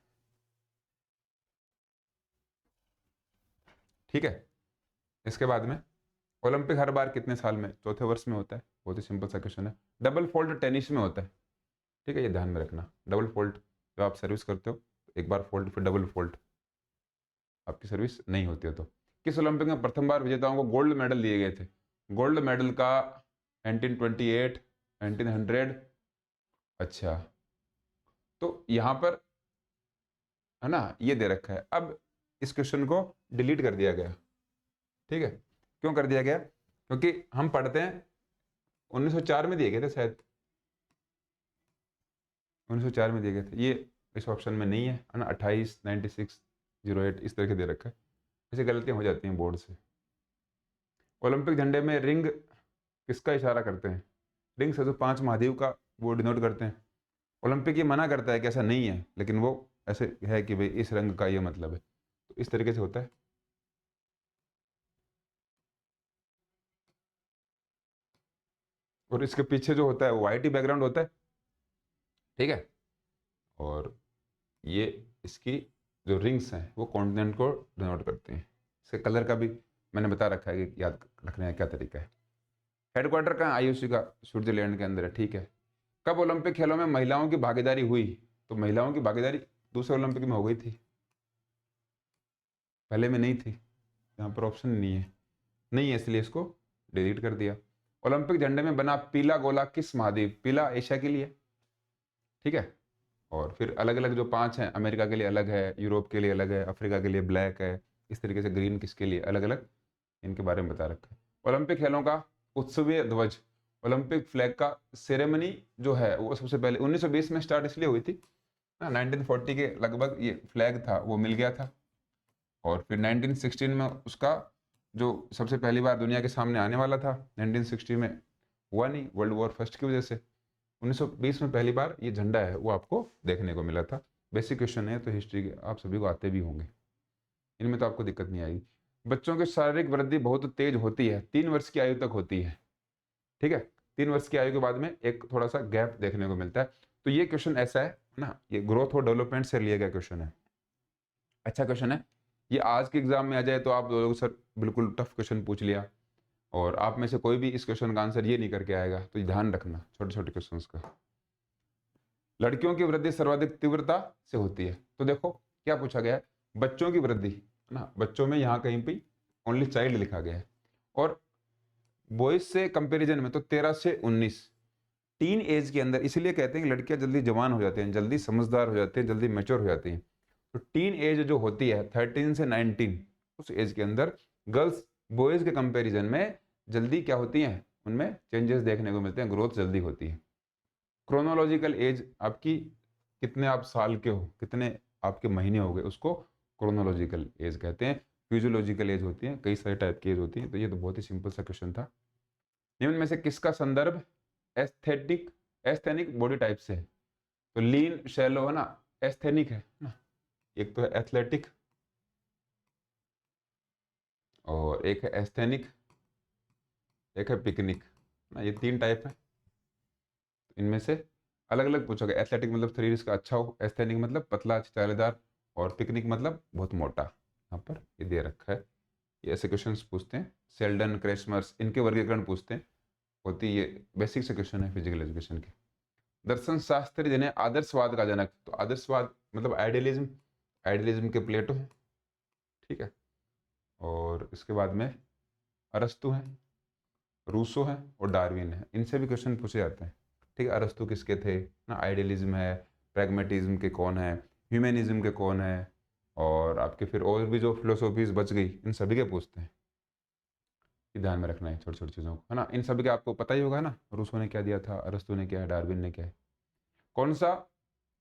ठीक है, इसके बाद में ओलंपिक हर बार कितने साल में? चौथे वर्ष में होता है। बहुत ही सिंपल सा क्वेश्चन है। डबल फोल्ड टेनिस में होता है, ठीक है, ये ध्यान में रखना। डबल फोल्ड जब आप सर्विस करते हो, एक बार फोल्ड फिर डबल फोल्ड, आपकी सर्विस नहीं होती है तो। किस ओलंपिक में प्रथम बार विजेताओं को गोल्ड मेडल दिए गए थे? गोल्ड मेडल का 1928, 1900। अच्छा, तो यहाँ पर है ना ये दे रखा है। अब इस क्वेश्चन को डिलीट कर दिया गया। ठीक है, क्यों कर दिया गया? क्योंकि हम पढ़ते हैं 1904 में दिए गए थे शायद, 1904 में दिए गए थे। ये इस ऑप्शन में नहीं है ना, 28, 96, 08 इस तरह के दे रखा है। ऐसी गलतियां हो जाती हैं बोर्ड से। ओलंपिक झंडे में रिंग किसका इशारा करते हैं? रिंग से तो 5 महाद्वीप का वो डिनोट करते हैं। ओलंपिक ये मना करता है कि ऐसा नहीं है, लेकिन वो ऐसे है कि भाई इस रंग का ये मतलब है, तो इस तरीके से होता है। और इसके पीछे जो होता है वो वाइट ही बैकग्राउंड होता है। ठीक है, और ये इसकी जो रिंग्स हैं वो कॉन्टिनेंट को डिनोट करते हैं। इसके कलर का भी मैंने बता रखा है कि याद रखने का क्या तरीका है। हेडक्वार्टर कहाँ? आईओसी का स्विट्जरलैंड के अंदर है। ठीक है, कब ओलंपिक खेलों में महिलाओं की भागीदारी हुई? तो महिलाओं की भागीदारी दूसरे ओलंपिक में हो गई थी, पहले में नहीं थी। यहाँ पर ऑप्शन नहीं है इसलिए इसको डिलीट कर दिया। ओलंपिक झंडे में बना पीला गोला किस महाद्वीप? पीला एशिया के लिए। ठीक है, और फिर अलग अलग जो 5 हैं, अमेरिका के लिए अलग है, यूरोप के लिए अलग है, अफ्रीका के लिए ब्लैक है, इस तरीके से ग्रीन किसके लिए, अलग अलग इनके बारे में बता रखा है। ओलंपिक खेलों का उत्सवीय ध्वज, ओलंपिक फ्लैग का सेरेमनी जो है वो सबसे पहले 1920 में स्टार्ट इसलिए हुई थी ना, 1940 के लगभग ये फ्लैग था वो मिल गया था, और फिर 1916 में उसका जो सबसे पहली बार दुनिया के सामने आने वाला था, 1960 में हुआ नहीं, वर्ल्ड वॉर फर्स्ट की वजह से। 1920 में पहली बार ये झंडा है वो आपको देखने को मिला था। बेसिक क्वेश्चन है तो हिस्ट्री के आप सभी को आते भी होंगे, इनमें तो आपको दिक्कत नहीं आएगी। बच्चों की शारीरिक वृद्धि बहुत तेज होती है, 3 वर्ष की आयु तक होती है। ठीक है, 3 वर्ष की आयु के बाद में एक थोड़ा सा गैप देखने को मिलता है। तो ये क्वेश्चन ऐसा है ना, ये ग्रोथ और डेवलपमेंट से लिया गया क्वेश्चन है। अच्छा क्वेश्चन है ये। आज के एग्जाम में आ जाए तो आप लोग सर बिल्कुल टफ क्वेश्चन पूछ लिया, और आप में से कोई भी इस क्वेश्चन का आंसर ये नहीं करके आएगा, तो ध्यान रखना छोटे छोटे क्वेश्चन का। लड़कियों की वृद्धि सर्वाधिक तीव्रता से होती है, तो देखो क्या पूछा गया है, बच्चों की वृद्धि है ना, बच्चों में यहाँ कहीं पे ओनली चाइल्ड लिखा गया है, और बॉयज से कंपैरिजन में तो 13 से 19 टीन एज के अंदर, इसलिए कहते हैं कि लड़कियां जल्दी जवान हो जाती हैं, जल्दी समझदार हो जाती हैं, जल्दी मैच्योर हो जाती हैं। तो टीन एज जो होती है 13 से 19, उस एज के अंदर गर्ल्स बॉयज के कंपैरिजन में जल्दी क्या होती हैं, उनमें चेंजेस देखने को मिलते हैं, ग्रोथ जल्दी होती है। क्रोनोलॉजिकल एज आपकी कितने आप साल के हो, कितने आपके महीने हो गए, उसको क्रोनोलॉजिकल एज कहते हैं। फिजियोलॉजिकल एज होती है, कई सारे टाइप की एज होती है। तो ये तो बहुत ही सिंपल सा क्वेश्चन था। निम्न में से किसका संदर्भ एस्थेटिक एस्थेनिक बॉडी टाइप से है? तो लीन शैलो है ना, एस्थेनिक है ना, एक तो है एथलेटिक और एक है एस्थेनिक, एक है पिकनिक ना, ये 3 टाइप है। इनमें से अलग अलग पूछोगे। एथलेटिक मतलब शरीर का अच्छा हो, एस्थेनिक मतलब पतला चालेदार, और पिकनिक मतलब बहुत मोटा। यहाँ पर ये दे रखा है। ये ऐसे क्वेश्चन पूछते हैं, सेल्डन क्रेसमर्स इनके वर्गीकरण पूछते हैं, होती ये बेसिक से क्वेश्चन है फिजिकल एजुकेशन के। दर्शन शास्त्री जिन्हें आदर्शवाद का जनक, तो आदर्शवाद मतलब आइडियलिज्म, आइडियलिज्म के प्लेटो हैं। ठीक है, और इसके बाद में अरस्तु हैं, रूसो हैं और डार्विन है, इनसे भी क्वेश्चन पूछे जाते हैं। ठीक है, अरस्तु किसके थे ना, आइडियलिज्म है, प्रैग्मेटिज्म के कौन है, ह्यूमैनिज्म के कौन है, और आपके फिर और भी जो फिलोसॉफीज बच गई इन सभी के पूछते हैं। ये ध्यान में रखना है छोटी छोटी चीज़ों को, है ना। इन सभी के आपको पता ही होगा ना, रूसो ने क्या दिया था, अरस्तु ने क्या है, डार्विन ने क्या है। कौन सा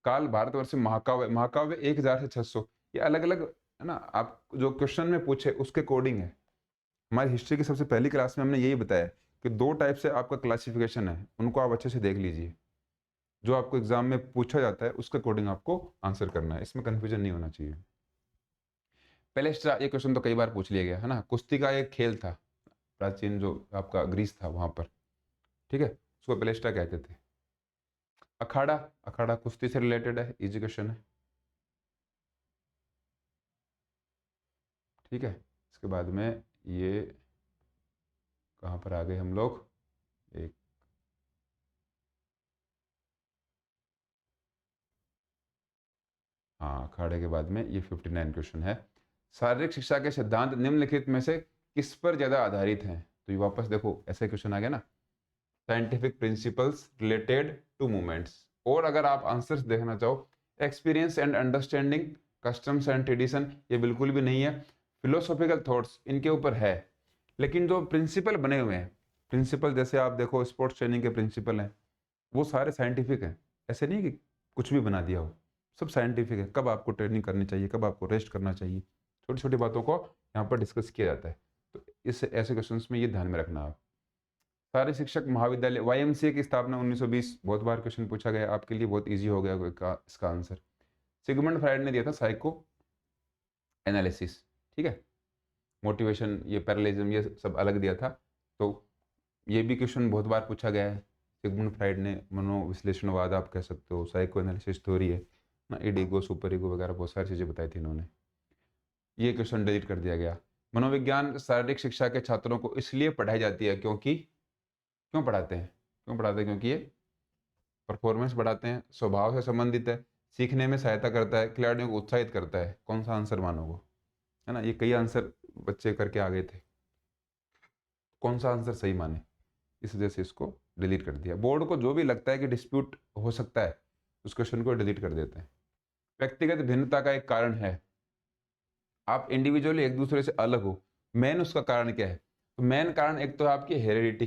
काल, भारतवर्ष, महाकाव्य, महाकाव्य 1000 से 600, ये अलग अलग है ना, आप जो क्वेश्चन में पूछे उसके कोडिंग है। हमारी हिस्ट्री की सबसे पहली क्लास में हमने यही बताया कि 2 टाइप से आपका क्लासिफिकेशन है, उनको आप अच्छे से देख लीजिए। जो आपको एग्जाम में पूछा जाता है उसके अकॉर्डिंग आपको आंसर करना है, इसमें कंफ्यूजन नहीं होना चाहिए। पेलेस्ट्रा, ये क्वेश्चन तो कई बार पूछ लिया गया है ना, कुश्ती का एक खेल था, प्राचीन जो आपका ग्रीस था वहां पर, ठीक है, उसको पेलेस्ट्रा कहते थे। अखाड़ा, अखाड़ा कुश्ती से रिलेटेड है, इजी क्वेश्चन है, ठीक है। इसके बाद में ये कहाँ पर आ गए हम लोग, एक हाँ, अखाड़े के बाद में ये 59 क्वेश्चन है। शारीरिक शिक्षा के सिद्धांत निम्नलिखित में से किस पर ज्यादा आधारित हैं? तो ये वापस देखो ऐसे क्वेश्चन आ गया ना, scientific principles related to movements. और अगर आप आंसर्स देखना चाहो, experience and understanding, customs and tradition, ये बिल्कुल भी नहीं है। फिलोसॉफिकल थॉट्स, इनके ऊपर है, लेकिन जो प्रिंसिपल बने हुए हैं, प्रिंसिपल जैसे आप देखो स्पोर्ट्स ट्रेनिंग के प्रिंसिपल हैं, वो सारे साइंटिफिक हैं, ऐसे नहीं कि कुछ भी बना दिया हो, सब साइंटिफिक है। कब आपको ट्रेनिंग करनी चाहिए, कब आपको रेस्ट करना चाहिए, छोटी छोटी बातों को यहाँ पर डिस्कस किया जाता है। तो इस ऐसे क्वेश्चंस में ये ध्यान में रखना आप। सारे शिक्षक महाविद्यालय, वाईएमसीए की स्थापना 1920, बहुत बार क्वेश्चन पूछा गया, आपके लिए बहुत ईजी हो गया इसका आंसर। सिगमंड फ्राइड ने दिया था साइको एनालिसिस, ठीक है। मोटिवेशन, ये पैरालिज्म, ये सब अलग दिया था। तो ये भी क्वेश्चन बहुत बार पूछा गया है। सिगमंड फ्राइड ने मनोविश्लेषणवाद आप कह सकते हो, साइको एनालिसिस थ्योरी है ना, ईगो, सुपर ईगो वगैरह बहुत सारी चीज़ें बताई थी इन्होंने। ये क्वेश्चन डिलीट कर दिया गया। मनोविज्ञान शारीरिक शिक्षा के छात्रों को इसलिए पढ़ाई जाती है क्योंकि, क्यों पढ़ाते हैं, क्यों पढ़ाते हैं? क्योंकि ये परफॉर्मेंस बढ़ाते हैं, स्वभाव से संबंधित है, सीखने में सहायता करता है, खिलाड़ियों को उत्साहित करता है। कौन सा आंसर मानोगे, है ना, ये कई आंसर बच्चे करके आ गए थे, कौन सा आंसर सही माने, इस वजह से इसको डिलीट कर दिया। बोर्ड को जो भी लगता है कि डिस्प्यूट हो सकता है, उस क्वेश्चन को डिलीट कर देते हैं। व्यक्तिगत भिन्नता का एक कारण है, आप इंडिविजुअली एक दूसरे से अलग हो, मेन उसका कारण क्या है? तो मेन कारण एक तो है आपकी हेरिडिटी,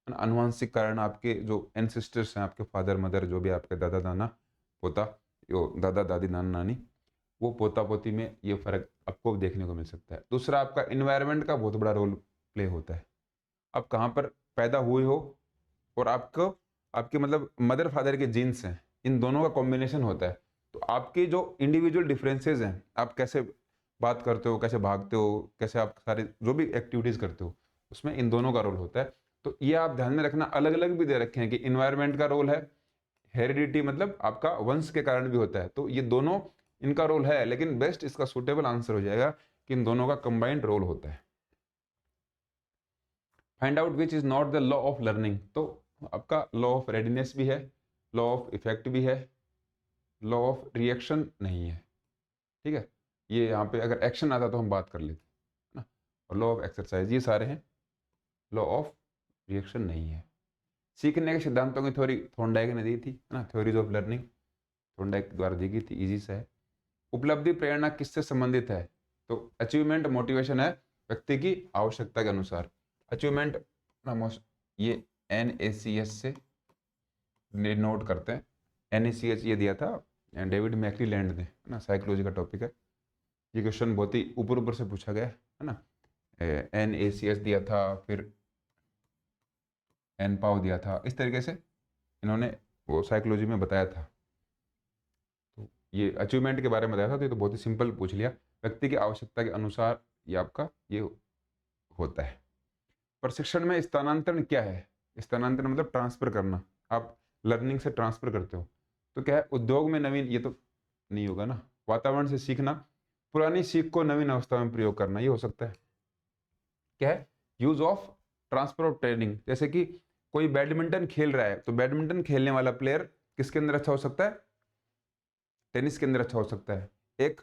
अनुवांशिक कारण, आपके जो एंसेस्टर्स हैं, आपके फादर मदर, जो भी आपके दादा दाना पोता, यो दादा दादी नाना नानी, वो पोता पोती में ये फर्क आपको देखने को मिल सकता है। दूसरा, आपका इन्वायरमेंट का बहुत बड़ा रोल प्ले होता है, आप कहाँ पर पैदा हुए हो और आपको, आपके मतलब मदर फादर के जीन्स हैं, इन दोनों का कॉम्बिनेशन होता है। तो आपके जो इंडिविजुअल डिफरेंसेस हैं, आप कैसे बात करते हो, कैसे भागते हो, कैसे आप सारे जो भी एक्टिविटीज करते हो, उसमें इन दोनों का रोल होता है। तो ये आप ध्यान में रखना, अलग अलग भी दे रखे हैं कि इन्वायरमेंट का रोल है, हेरिडिटी मतलब आपका वंश के कारण भी होता है। तो ये दोनों, इनका रोल है, लेकिन बेस्ट इसका सुटेबल आंसर हो जाएगा कि इन दोनों का कंबाइंड रोल होता है। Find out which is not the law of learning, तो आपका लॉ ऑफ रेडीनेस भी है, लॉ ऑफ इफेक्ट भी है, लॉ ऑफ रिएक्शन नहीं है, ठीक है। ये यहाँ पे अगर एक्शन आता तो हम बात कर लेते है ना, और लॉ ऑफ एक्सरसाइज, ये सारे हैं, लॉ ऑफ रिएक्शन नहीं है। सीखने के सिद्धांतों की थ्योरी थॉर्नडाइक ने दी थी, है ना, थ्योरीज ऑफ लर्निंग थॉर्नडाइक द्वारा दी गई थी, इजी सा है। उपलब्धि प्रेरणा किससे संबंधित है? तो अचीवमेंट मोटिवेशन है व्यक्ति की आवश्यकता के अनुसार। अचीवमेंट ये NACS से नोट करते हैं, NACS ये दिया था डेविड मैकलीलैंड ने, है ना, साइकोलॉजी का टॉपिक है। ये क्वेश्चन बहुत ही ऊपर ऊपर से पूछा गया है ना। NACS दिया था, फिर NPOW दिया था, इस तरीके से इन्होंने वो साइकोलॉजी में बताया था। तो ये अचीवमेंट के बारे में बताया था, तो ये तो बहुत ही सिंपल पूछ लिया, व्यक्ति की आवश्यकता के अनुसार ये आपका ये होता है। प्रशिक्षण में स्थानांतरण क्या है? स्थानांतरण मतलब ट्रांसफर करना, आप लर्निंग से ट्रांसफर करते हो। तो क्या है, उद्योग में नवीन, ये तो नहीं होगा ना, वातावरण से सीखना, पुरानी सीख को नवीन अवस्था में प्रयोग करना, ये हो सकता है। क्या है, use of transfer of training, जैसे कि कोई बैडमिंटन खेल रहा है, तो बैडमिंटन खेलने वाला प्लेयर किसके अंदर अच्छा हो सकता है? टेनिस के अंदर अच्छा हो सकता है। एक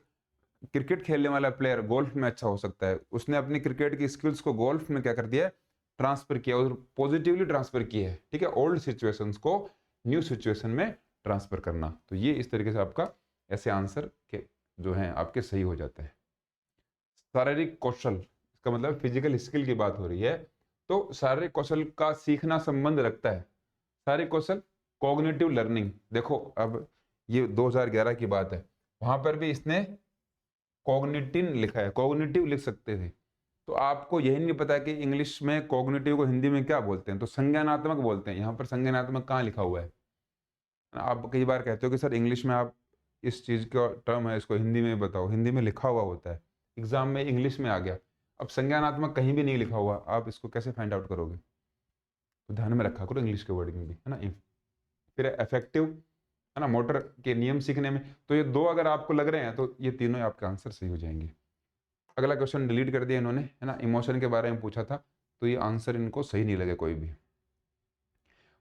क्रिकेट खेलने वाला प्लेयर गोल्फ में अच्छा हो सकता है, उसने अपनी क्रिकेट की स्किल्स को गोल्फ में क्या कर दिया है, ट्रांसफर किया, और पॉजिटिवली ट्रांसफर किया है, ठीक है। ओल्ड सिचुएशंस को न्यू सिचुएशन में ट्रांसफर करना, तो ये इस तरीके से आपका ऐसे आंसर के जो हैं आपके सही हो जाते हैं। शारीरिक कौशल, इसका मतलब फिजिकल स्किल की बात हो रही है, तो शारीरिक कौशल का सीखना संबंध रखता है। शारीरिक कौशल, कॉग्निटिव लर्निंग, देखो अब ये 2011 की बात है, वहां पर भी इसने कॉग्निटिव लिखा है, कॉग्निटिव लिख सकते थे। तो आपको यही नहीं पता कि इंग्लिश में कॉग्निटिव को हिंदी में क्या बोलते हैं, तो संज्ञानात्मक बोलते हैं। यहाँ पर संज्ञानात्मक कहाँ लिखा हुआ है? आप कई बार कहते हो कि सर इंग्लिश में आप इस चीज़ का टर्म है, इसको हिंदी में बताओ। हिंदी में लिखा हुआ होता है, एग्जाम में इंग्लिश में आ गया। अब संज्ञानात्मक कहीं भी नहीं लिखा हुआ, आप इसको कैसे फाइंड आउट करोगे? तो ध्यान में रखा करो इंग्लिश के वर्डिंग भी, है ना। फिर इफेक्टिव, है ना, मोटर के नियम सीखने में। तो ये दो अगर आपको लग रहे हैं तो ये तीनों आपके आंसर सही हो जाएंगे। अगला क्वेश्चन डिलीट कर दिया इन्होंने, है ना, इमोशन के बारे में पूछा था, तो ये आंसर इनको सही नहीं लगे कोई भी।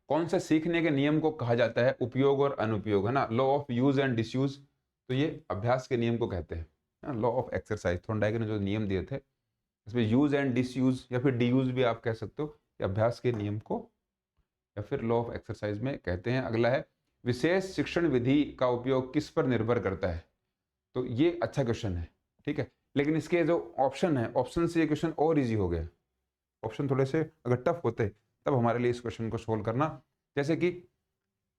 कौन से सीखने के नियम को कहा जाता है उपयोग और अनुपयोग, है ना, law of use and disuse. तो ये अभ्यास के नियम को कहते हैं, लॉ ऑफ एक्सरसाइज। थॉर्नडाइक ने जो नियम दिए थे, इसमें यूज एंड डिसयूज या फिर डीयूज भी आप कह सकते हो, ये अभ्यास के नियम को या फिर लॉ ऑफ एक्सरसाइज में कहते हैं। अगला है विशेष शिक्षण विधि का उपयोग किस पर निर्भर करता है। तो ये अच्छा क्वेश्चन है, ठीक है, लेकिन इसके जो ऑप्शन है, ऑप्शन से ये क्वेश्चन और इजी हो गया। ऑप्शन थोड़े से अगर टफ होते तब हमारे लिए इस क्वेश्चन को सोल्व करना, जैसे कि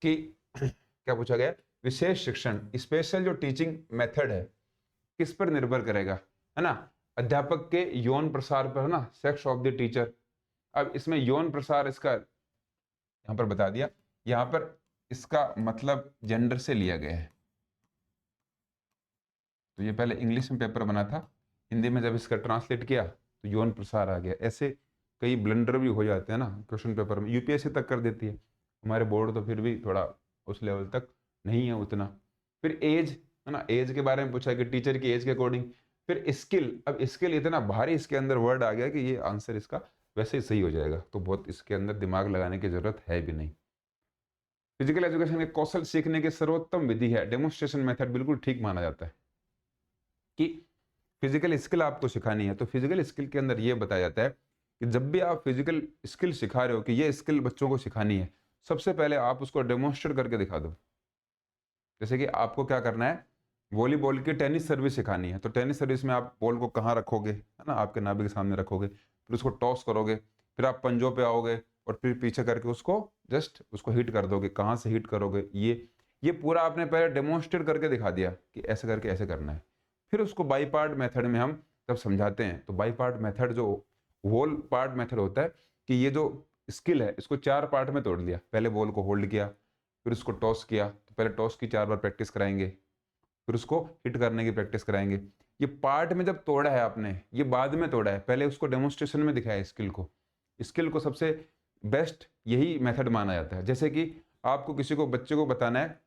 क्या पूछा गया, विशेष शिक्षण, स्पेशल जो टीचिंग मेथड है किस पर निर्भर करेगा, है ना, अध्यापक के यौन प्रसार पर, है ना, सेक्स ऑफ द टीचर। अब इसमें यौन प्रसार इसका यहाँ पर बता दिया, यहाँ पर इसका मतलब जेंडर से लिया गया है। तो ये पहले इंग्लिश में पेपर बना था, हिंदी में जब इसका ट्रांसलेट किया तो यौन प्रसार आ गया। ऐसे कई ब्लंडर भी हो जाते हैं ना क्वेश्चन पेपर में, यूपीएससी तक कर देती है, हमारे बोर्ड तो फिर भी थोड़ा उस लेवल तक नहीं है उतना। फिर एज, है ना, एज के बारे में पूछा कि टीचर की एज के अकॉर्डिंग। फिर स्किल, अब स्किल इतना भारी इसके अंदर वर्ड आ गया कि ये आंसर इसका वैसे ही सही हो जाएगा, तो बहुत इसके अंदर दिमाग लगाने की जरूरत है भी नहीं। फिजिकल एजुकेशन के कौशल सीखने की सर्वोत्तम विधि है डेमोन्स्ट्रेशन मेथड, बिल्कुल ठीक माना जाता है कि फिजिकल स्किल आपको सिखानी है, तो फिजिकल स्किल के अंदर ये बताया जाता है कि जब भी आप फिजिकल स्किल सिखा रहे हो कि ये स्किल बच्चों को सिखानी है, सबसे पहले आप उसको डेमोन्स्ट्रेट करके दिखा दो। जैसे कि आपको क्या करना है, वॉलीबॉल की टेनिस सर्विस सिखानी है, तो टेनिस सर्विस में आप बॉल को कहाँ रखोगे, है ना, आपके नाभि के सामने रखोगे, फिर उसको टॉस करोगे, फिर आप पंजों पे आओगे और फिर पीछे करके उसको जस्ट उसको हिट कर दोगे। कहाँ से हिट करोगे, ये पूरा आपने पहले डेमोन्स्ट्रेट करके दिखा दिया कि ऐसे करके ऐसे करना है। फिर उसको बाई पार्ट मेथड में हम जब समझाते हैं, तो बाई पार्ट मेथड जो होल पार्ट मेथड होता है कि ये जो स्किल है इसको 4 पार्ट में तोड़ लिया। पहले बॉल को होल्ड किया, फिर उसको टॉस किया, तो पहले टॉस की 4 बार प्रैक्टिस कराएंगे, फिर उसको हिट करने की प्रैक्टिस कराएंगे। ये पार्ट में जब तोड़ा है आपने, ये बाद में तोड़ा है, पहले उसको डेमोन्स्ट्रेशन में दिखाया स्किल को। स्किल को सबसे बेस्ट यही मेथड माना जाता है। जैसे कि आपको किसी को बच्चे को बताना है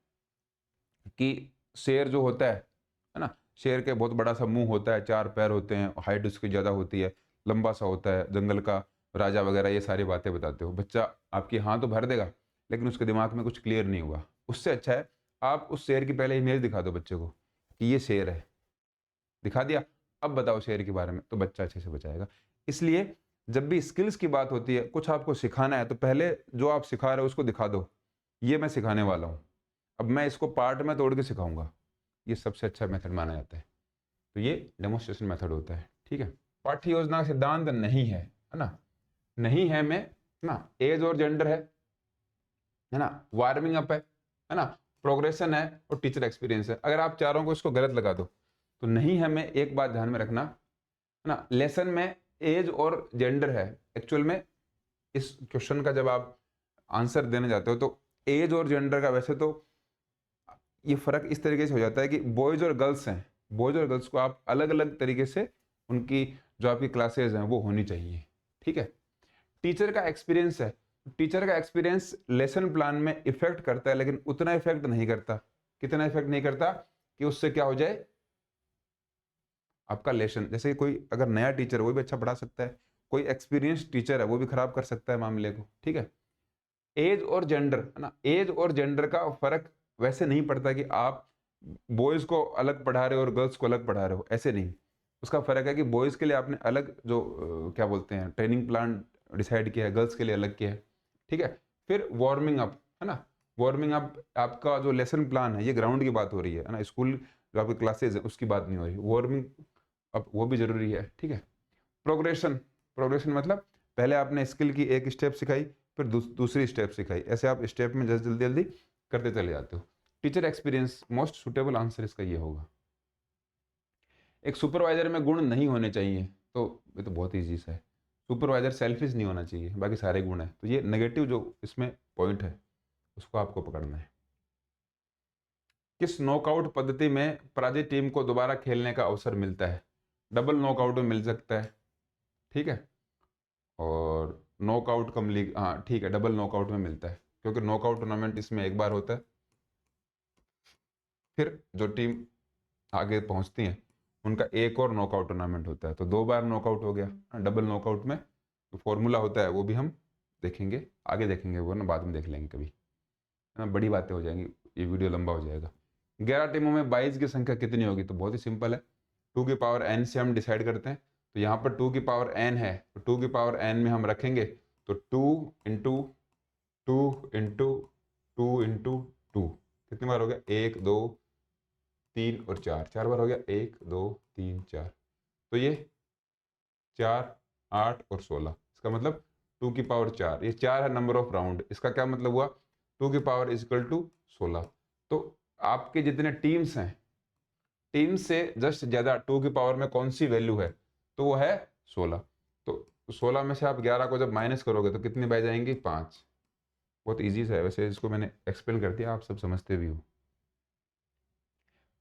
कि शेर जो होता है ना, शेर के बहुत बड़ा सा मुंह होता है, 4 पैर होते हैं, हाइट उसकी ज़्यादा होती है, लंबा सा होता है, जंगल का राजा वगैरह, ये सारी बातें बताते हो। बच्चा आपकी हाँ तो भर देगा, लेकिन उसके दिमाग में कुछ क्लियर नहीं हुआ। उससे अच्छा है आप उस शेर की पहले इमेज दिखा दो बच्चे को कि ये शेर है, दिखा दिया, अब बताओ शेर के बारे में, तो बच्चा अच्छे से बचाएगा। इसलिए जब भी स्किल्स की बात होती है, कुछ आपको सिखाना है, तो पहले जो आप सिखा रहे हो उसको दिखा दो, ये मैं सिखाने वाला हूँ, अब मैं इसको पार्ट में तोड़ के सिखाऊंगा। ये सबसे अच्छा मेथड माना जाता है, तो ये डेमोन्स्ट्रेशन मेथड होता है, ठीक है। पाठ्य योजना का सिद्धांत नहीं है ना, नहीं है में ना, एज और जेंडर है ना, वार्मिंग अप है ना, प्रोग्रेशन है और टीचर एक्सपीरियंस है। अगर आप चारों को इसको गलत लगा दो तो नहीं है में, एक बात ध्यान में रखना, है ना, लेसन में एज और जेंडर है। एक्चुअल में इस क्वेश्चन का जब आप आंसर देने जाते हो तो एज और जेंडर का वैसे तो ये फर्क इस तरीके से हो जाता है कि बॉयज और गर्ल्स हैं, बॉयज और गर्ल्स को आप अलग अलग तरीके से उनकी जो आपकी क्लासेज हैं वो होनी चाहिए, ठीक है। टीचर का एक्सपीरियंस है, टीचर का एक्सपीरियंस लेसन प्लान में इफेक्ट करता है, लेकिन उतना इफेक्ट नहीं करता। कितना इफेक्ट नहीं करता कि उससे क्या हो जाए आपका लेसन। जैसे कोई अगर नया टीचर है वो भी अच्छा पढ़ा सकता है, कोई एक्सपीरियंस टीचर है वो भी खराब कर सकता है मामले को, ठीक है। एज और जेंडर, है ना, एज और जेंडर का फर्क वैसे नहीं पड़ता कि आप बॉयज को अलग पढ़ा रहे हो और गर्ल्स को अलग पढ़ा रहे हो, ऐसे नहीं। उसका फर्क है कि बॉयज के लिए आपने अलग जो क्या बोलते हैं ट्रेनिंग प्लान डिसाइड किया है, गर्ल्स के लिए अलग किया है, ठीक है। फिर वार्मिंग अप, है ना, वार्मिंग अप आपका जो लेसन प्लान है, ये ग्राउंड की बात हो रही है ना, स्कूल जो आपकी क्लासेज है उसकी बात नहीं हो रही। वार्मिंग अप वो भी जरूरी है, ठीक है। प्रोग्रेशन, प्रोग्रेशन मतलब पहले आपने स्किल की एक स्टेप सिखाई, फिर दूसरी स्टेप सिखाई, ऐसे आप स्टेप में जल्दी जल्दी करते चले जाते हो। Teacher experience, most suitable answer इसका ये होगा। एक सुपरवाइजर में गुण नहीं होने चाहिए, तो ये तो बहुत ईजी सा है। सुपरवाइजर सेल्फिश नहीं होना चाहिए, बाकी सारे गुण हैं। तो ये नेगेटिव जो इसमें पॉइंट है उसको आपको पकड़ना है। किस नॉकआउट पद्धति में पराजित टीम को दोबारा खेलने का अवसर मिलता है? डबल नॉकआउट में मिल सकता है, ठीक है, और नॉकआउट कम लीग, हाँ ठीक है, डबल नॉकआउट में मिलता है, क्योंकि नॉकआउट टूर्नामेंट इसमें एक बार होता है, फिर जो टीम आगे पहुंचती है उनका एक और नॉकआउट टूर्नामेंट होता है, तो 2 बार नॉकआउट हो गया। डबल नॉकआउट में जो फॉर्मूला होता है वो भी हम देखेंगे, आगे देखेंगे, वो ना बाद में देख लेंगे कभी, है ना, बड़ी बातें हो जाएंगी, ये वीडियो लंबा हो जाएगा। 11 टीमों में 22 की संख्या कितनी होगी? तो बहुत ही सिंपल है, 2 की पावर n से हम डिसाइड करते हैं। तो यहाँ पर 2 की पावर n है, तो 2 की पावर n में हम रखेंगे तो 2 इंटू 2 इंटू 2 इंटू 2, कितनी बार हो गया? 1 2 3 और 4, 4 बार हो गया, 1 2 3 4, तो ये 4 8 और 16, इसका मतलब 2 की पावर 4, ये 4 है नंबर ऑफ राउंड, इसका क्या मतलब हुआ? 2 की पावर इज इक्वल टू 16। तो आपके जितने टीम्स हैं, टीम से जस्ट ज़्यादा 2 की पावर में कौन सी वैल्यू है? तो वो है 16। तो 16 में से आप 11 को जब माइनस करोगे तो कितनी बच जाएंगी? 5। बहुत ईजी सा है, वैसे इसको मैंने एक्सप्लेन कर दिया, आप सब समझते भी हो।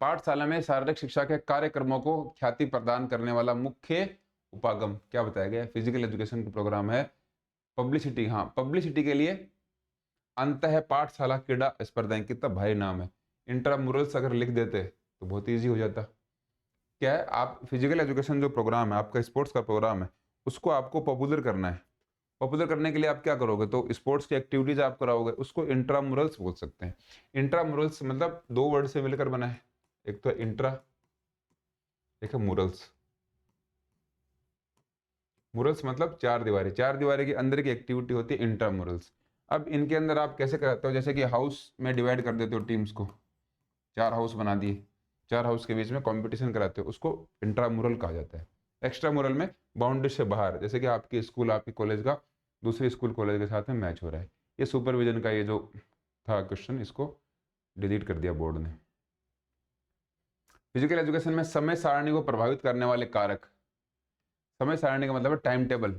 पाठशाला में शारीरिक शिक्षा के कार्यक्रमों को ख्याति प्रदान करने वाला मुख्य उपागम क्या बताया गया? फिजिकल एजुकेशन का प्रोग्राम है पब्लिसिटी। हाँ, पब्लिसिटी के लिए अंतः पाठशाला क्रीड़ा स्पर्धाएं, कितना भारी नाम है। इंट्रामुरल्स अगर लिख देते तो बहुत ईजी हो जाता। क्या है, आप फिजिकल एजुकेशन जो प्रोग्राम है आपका, स्पोर्ट्स का प्रोग्राम है, उसको आपको पॉपुलर करना है। पॉपुलर करने के लिए आप क्या करोगे? तो स्पोर्ट्स की एक्टिविटीज आप कराओगे, उसको इंट्रामुरल्स बोल सकते हैं। इंट्रामुरल्स मतलब 2 वर्ड से मिलकर बना है, एक तो इंट्रा, एक है मुरल्स। मुरल्स मतलब 4 दीवारी, 4 दीवारी के अंदर की एक्टिविटी होती है इंट्रामुरल्स। अब इनके अंदर आप कैसे कराते हो? जैसे कि हाउस में डिवाइड कर देते हो टीम्स को, 4 हाउस बना दिए, 4 हाउस के बीच में कंपटीशन कराते हो, उसको इंट्रामुरल कहा जाता है। एक्स्ट्रा मुरल में बाउंड्री से बाहर, जैसे कि आपकी स्कूल, आपकी कॉलेज का दूसरे स्कूल कॉलेज के साथ में मैच हो रहा है। ये सुपरविजन का ये जो था क्वेश्चन, इसको डिलीट कर दिया बोर्ड ने। फिजिकल एजुकेशन में समय सारणी को प्रभावित करने वाले कारक, समय सारणी का मतलब है time table,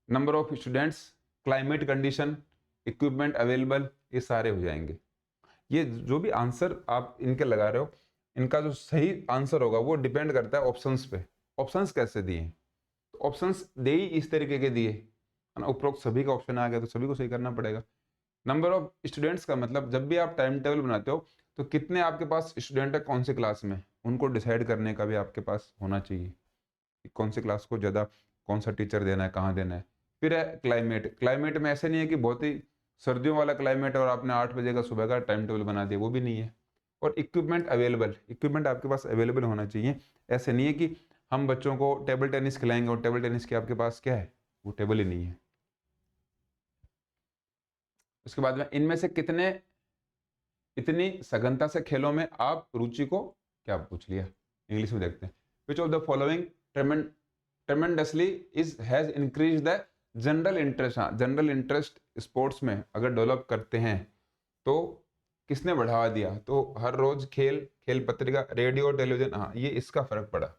number of students, climate condition, equipment available, ये सारे हो जाएंगे। ये जो भी आंसर आप इनके लगा रहे हो, इनका जो सही आंसर होगा वो डिपेंड करता है ऑप्शंस पे। ऑप्शंस कैसे दिए हैं? तो ऑप्शंस दे ही इस तरीके के दिए, है ना, उपरोक्त सभी का ऑप्शन आ गया तो सभी को सही करना पड़ेगा। नंबर ऑफ स्टूडेंट्स का मतलब जब भी आप टाइम टेबल बनाते हो तो कितने आपके पास स्टूडेंट है कौन से क्लास में, उनको डिसाइड करने का भी आपके पास होना चाहिए कि कौन से क्लास को ज़्यादा, कौन सा टीचर देना है, कहाँ देना है। फिर है क्लाइमेट। क्लाइमेट में ऐसे नहीं है कि बहुत ही सर्दियों वाला क्लाइमेट और आपने 8 बजे का सुबह का टाइम टेबल बना दिया, वो भी नहीं है। और इक्विपमेंट अवेलेबल, इक्विपमेंट आपके पास अवेलेबल होना चाहिए। ऐसे नहीं है कि हम बच्चों को टेबल टेनिस खिलाएंगे और टेबल टेनिस के आपके पास क्या है, वो टेबल ही नहीं है। उसके बाद में इनमें से कितने इतनी सघनता से खेलों में आप रुचि को, क्या पूछ लिया, इंग्लिश में देखते हैं। Which of the following tremendously is has increase the general interest. हाँ, जनरल इंटरेस्ट स्पोर्ट्स में अगर डेवलप करते हैं तो किसने बढ़ावा दिया? तो हर रोज खेल, खेल पत्रिका, रेडियो, टेलीविजन, हाँ ये इसका फर्क पड़ा।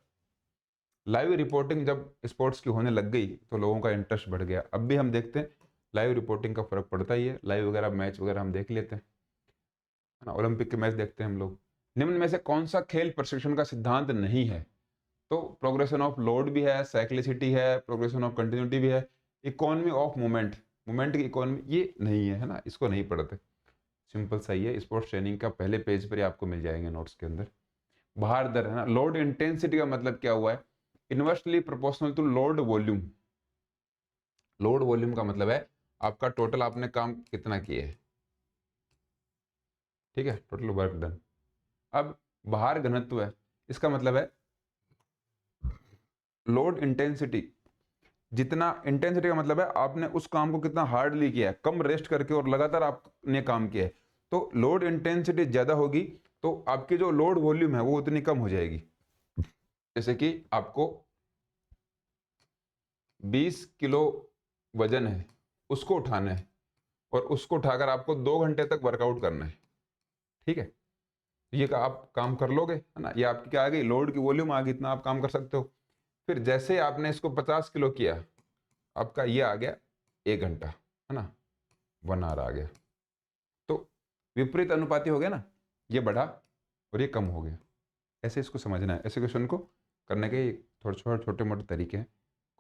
लाइव रिपोर्टिंग जब स्पोर्ट्स की होने लग गई तो लोगों का इंटरेस्ट बढ़ गया। अब भी हम देखते हैं लाइव रिपोर्टिंग का फर्क पड़ता ही है, लाइव वगैरह मैच वगैरह हम देख लेते हैं, है ना, ओलंपिक के मैच देखते हैं हम लोग। निम्न में से कौन सा खेल प्रशिक्षण का सिद्धांत नहीं है? तो प्रोग्रेशन ऑफ लोड भी है, साइक्लिसिटी है, प्रोग्रेशन ऑफ कंटिन्यूटी भी है, इकोनॉमी ऑफ मूवमेंट, मूवमेंट की इकोनॉमी, ये नहीं है, है ना, इसको नहीं पढ़ते। सिंपल सही है, स्पोर्ट्स ट्रेनिंग का पहले पेज पर ही आपको मिल जाएंगे नोट्स के अंदर। भार दर, है ना, लोड इंटेंसिटी का मतलब क्या हुआ है? Inversely proportional to load volume. Load volume का मतलब है आपका टोटल आपने काम कितना किया है, ठीक है, टोटल वर्क डन। अब भार घनत्व है, इसका मतलब है लोड इंटेंसिटी, जितना इंटेंसिटी का मतलब है आपने उस काम को कितना हार्डली किया है, कम रेस्ट करके और लगातार आपने काम किया है। तो लोड इंटेंसिटी ज्यादा होगी तो आपकी जो लोड वॉल्यूम है वो उतनी कम हो जाएगी। जैसे कि आपको 20 किलो वजन है, उसको उठाना है और उसको उठाकर आपको 2 घंटे तक वर्कआउट करना है, ठीक है। ये का आप काम कर लोगे, है ना? ये आपकी क्या आ गई, लोड की वॉल्यूम आ गई, इतना आप काम कर सकते हो। फिर जैसे ही आपने इसको 50 किलो किया, आपका ये आ गया 1 घंटा, है ना? 1 आवर आ गया। तो विपरीत अनुपाती हो गया ना, ये बढ़ा और ये कम हो गया। ऐसे इसको समझना है। ऐसे क्वेश्चन को करने के थोड़े छोटे मोटे तरीके हैं,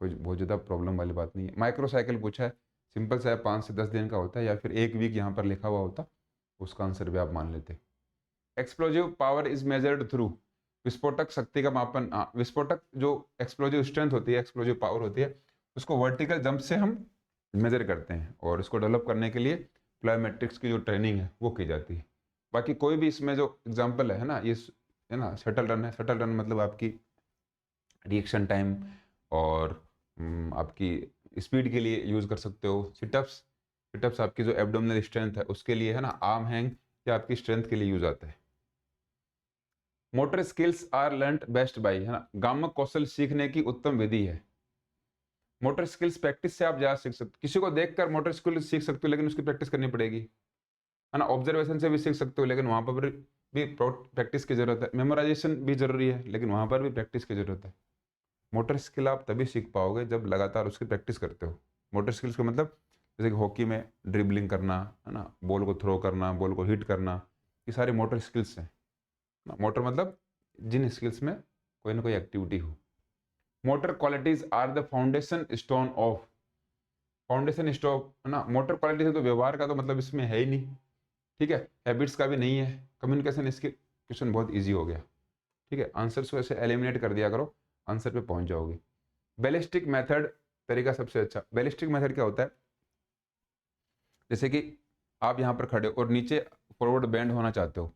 कोई बहुत ज़्यादा प्रॉब्लम वाली बात नहीं है। माइक्रो साइकिल पूछा है, सिंपल सा है, 5 से 10 दिन का होता है, या फिर 1 वीक यहाँ पर लिखा हुआ होता, उसका आंसर भी आप मान लेते। Explosive power is measured through, विस्फोटक शक्ति का मापन, विस्फोटक जो एक्सप्लोजिव स्ट्रेंथ होती है, एक्सप्लोजिव पावर होती है, उसको वर्टिकल जंप से हम मेजर करते हैं, और इसको डेवलप करने के लिए प्लायोमेट्रिक्स की जो ट्रेनिंग है वो की जाती है। बाकी कोई भी इसमें जो एग्जांपल है ना, ये है ना, शटल रन है। शटल रन मतलब आपकी रिएक्शन टाइम और आपकी स्पीड के लिए यूज़ कर सकते हो। सिटअप्स, सिटअप्स आपकी जो एब्डोमिनल स्ट्रेंथ है उसके लिए, है ना। आर्म हैंग या आपकी स्ट्रेंथ के लिए यूज आता है। Motor skills are learned best by, है ना, गामक कौशल सीखने की उत्तम विधि है। मोटर स्किल्स प्रैक्टिस से आप ज़्यादा सीख सकते हो। किसी को देखकर मोटर स्किल्स सीख सकते हो, लेकिन उसकी प्रैक्टिस करनी पड़ेगी, है ना। ऑब्जर्वेशन से भी सीख सकते हो, लेकिन वहाँ पर भी प्रैक्टिस की जरूरत है। मेमोराइजेशन भी जरूरी है, लेकिन वहाँ पर भी प्रैक्टिस की जरूरत है। मोटर स्किल आप तभी सीख पाओगे जब लगातार उसकी प्रैक्टिस करते हो। मोटर स्किल्स का मतलब जैसे कि हॉकी में ड्रिबलिंग करना, है ना, बॉल को थ्रो करना, बॉल को हिट करना, ये सारे मोटर स्किल्स हैं। मोटर मतलब जिन स्किल्स में कोई ना कोई एक्टिविटी हो। Motor qualities are the foundation stone of, foundation stone, है ना। मोटर क्वालिटी से तो व्यवहार का तो मतलब इसमें है ही नहीं, ठीक है। हैबिट्स का भी नहीं है। कम्युनिकेशन, इसके क्वेश्चन बहुत इजी हो गया, ठीक है। आंसर्स को ऐसे एलिमिनेट कर दिया करो, आंसर पे पहुंच जाओगे। बैलिस्टिक मेथड तरीका सबसे अच्छा। बैलिस्टिक मेथड क्या होता है, जैसे कि आप यहाँ पर खड़े हो और नीचे फॉरवर्ड बेंड होना चाहते हो,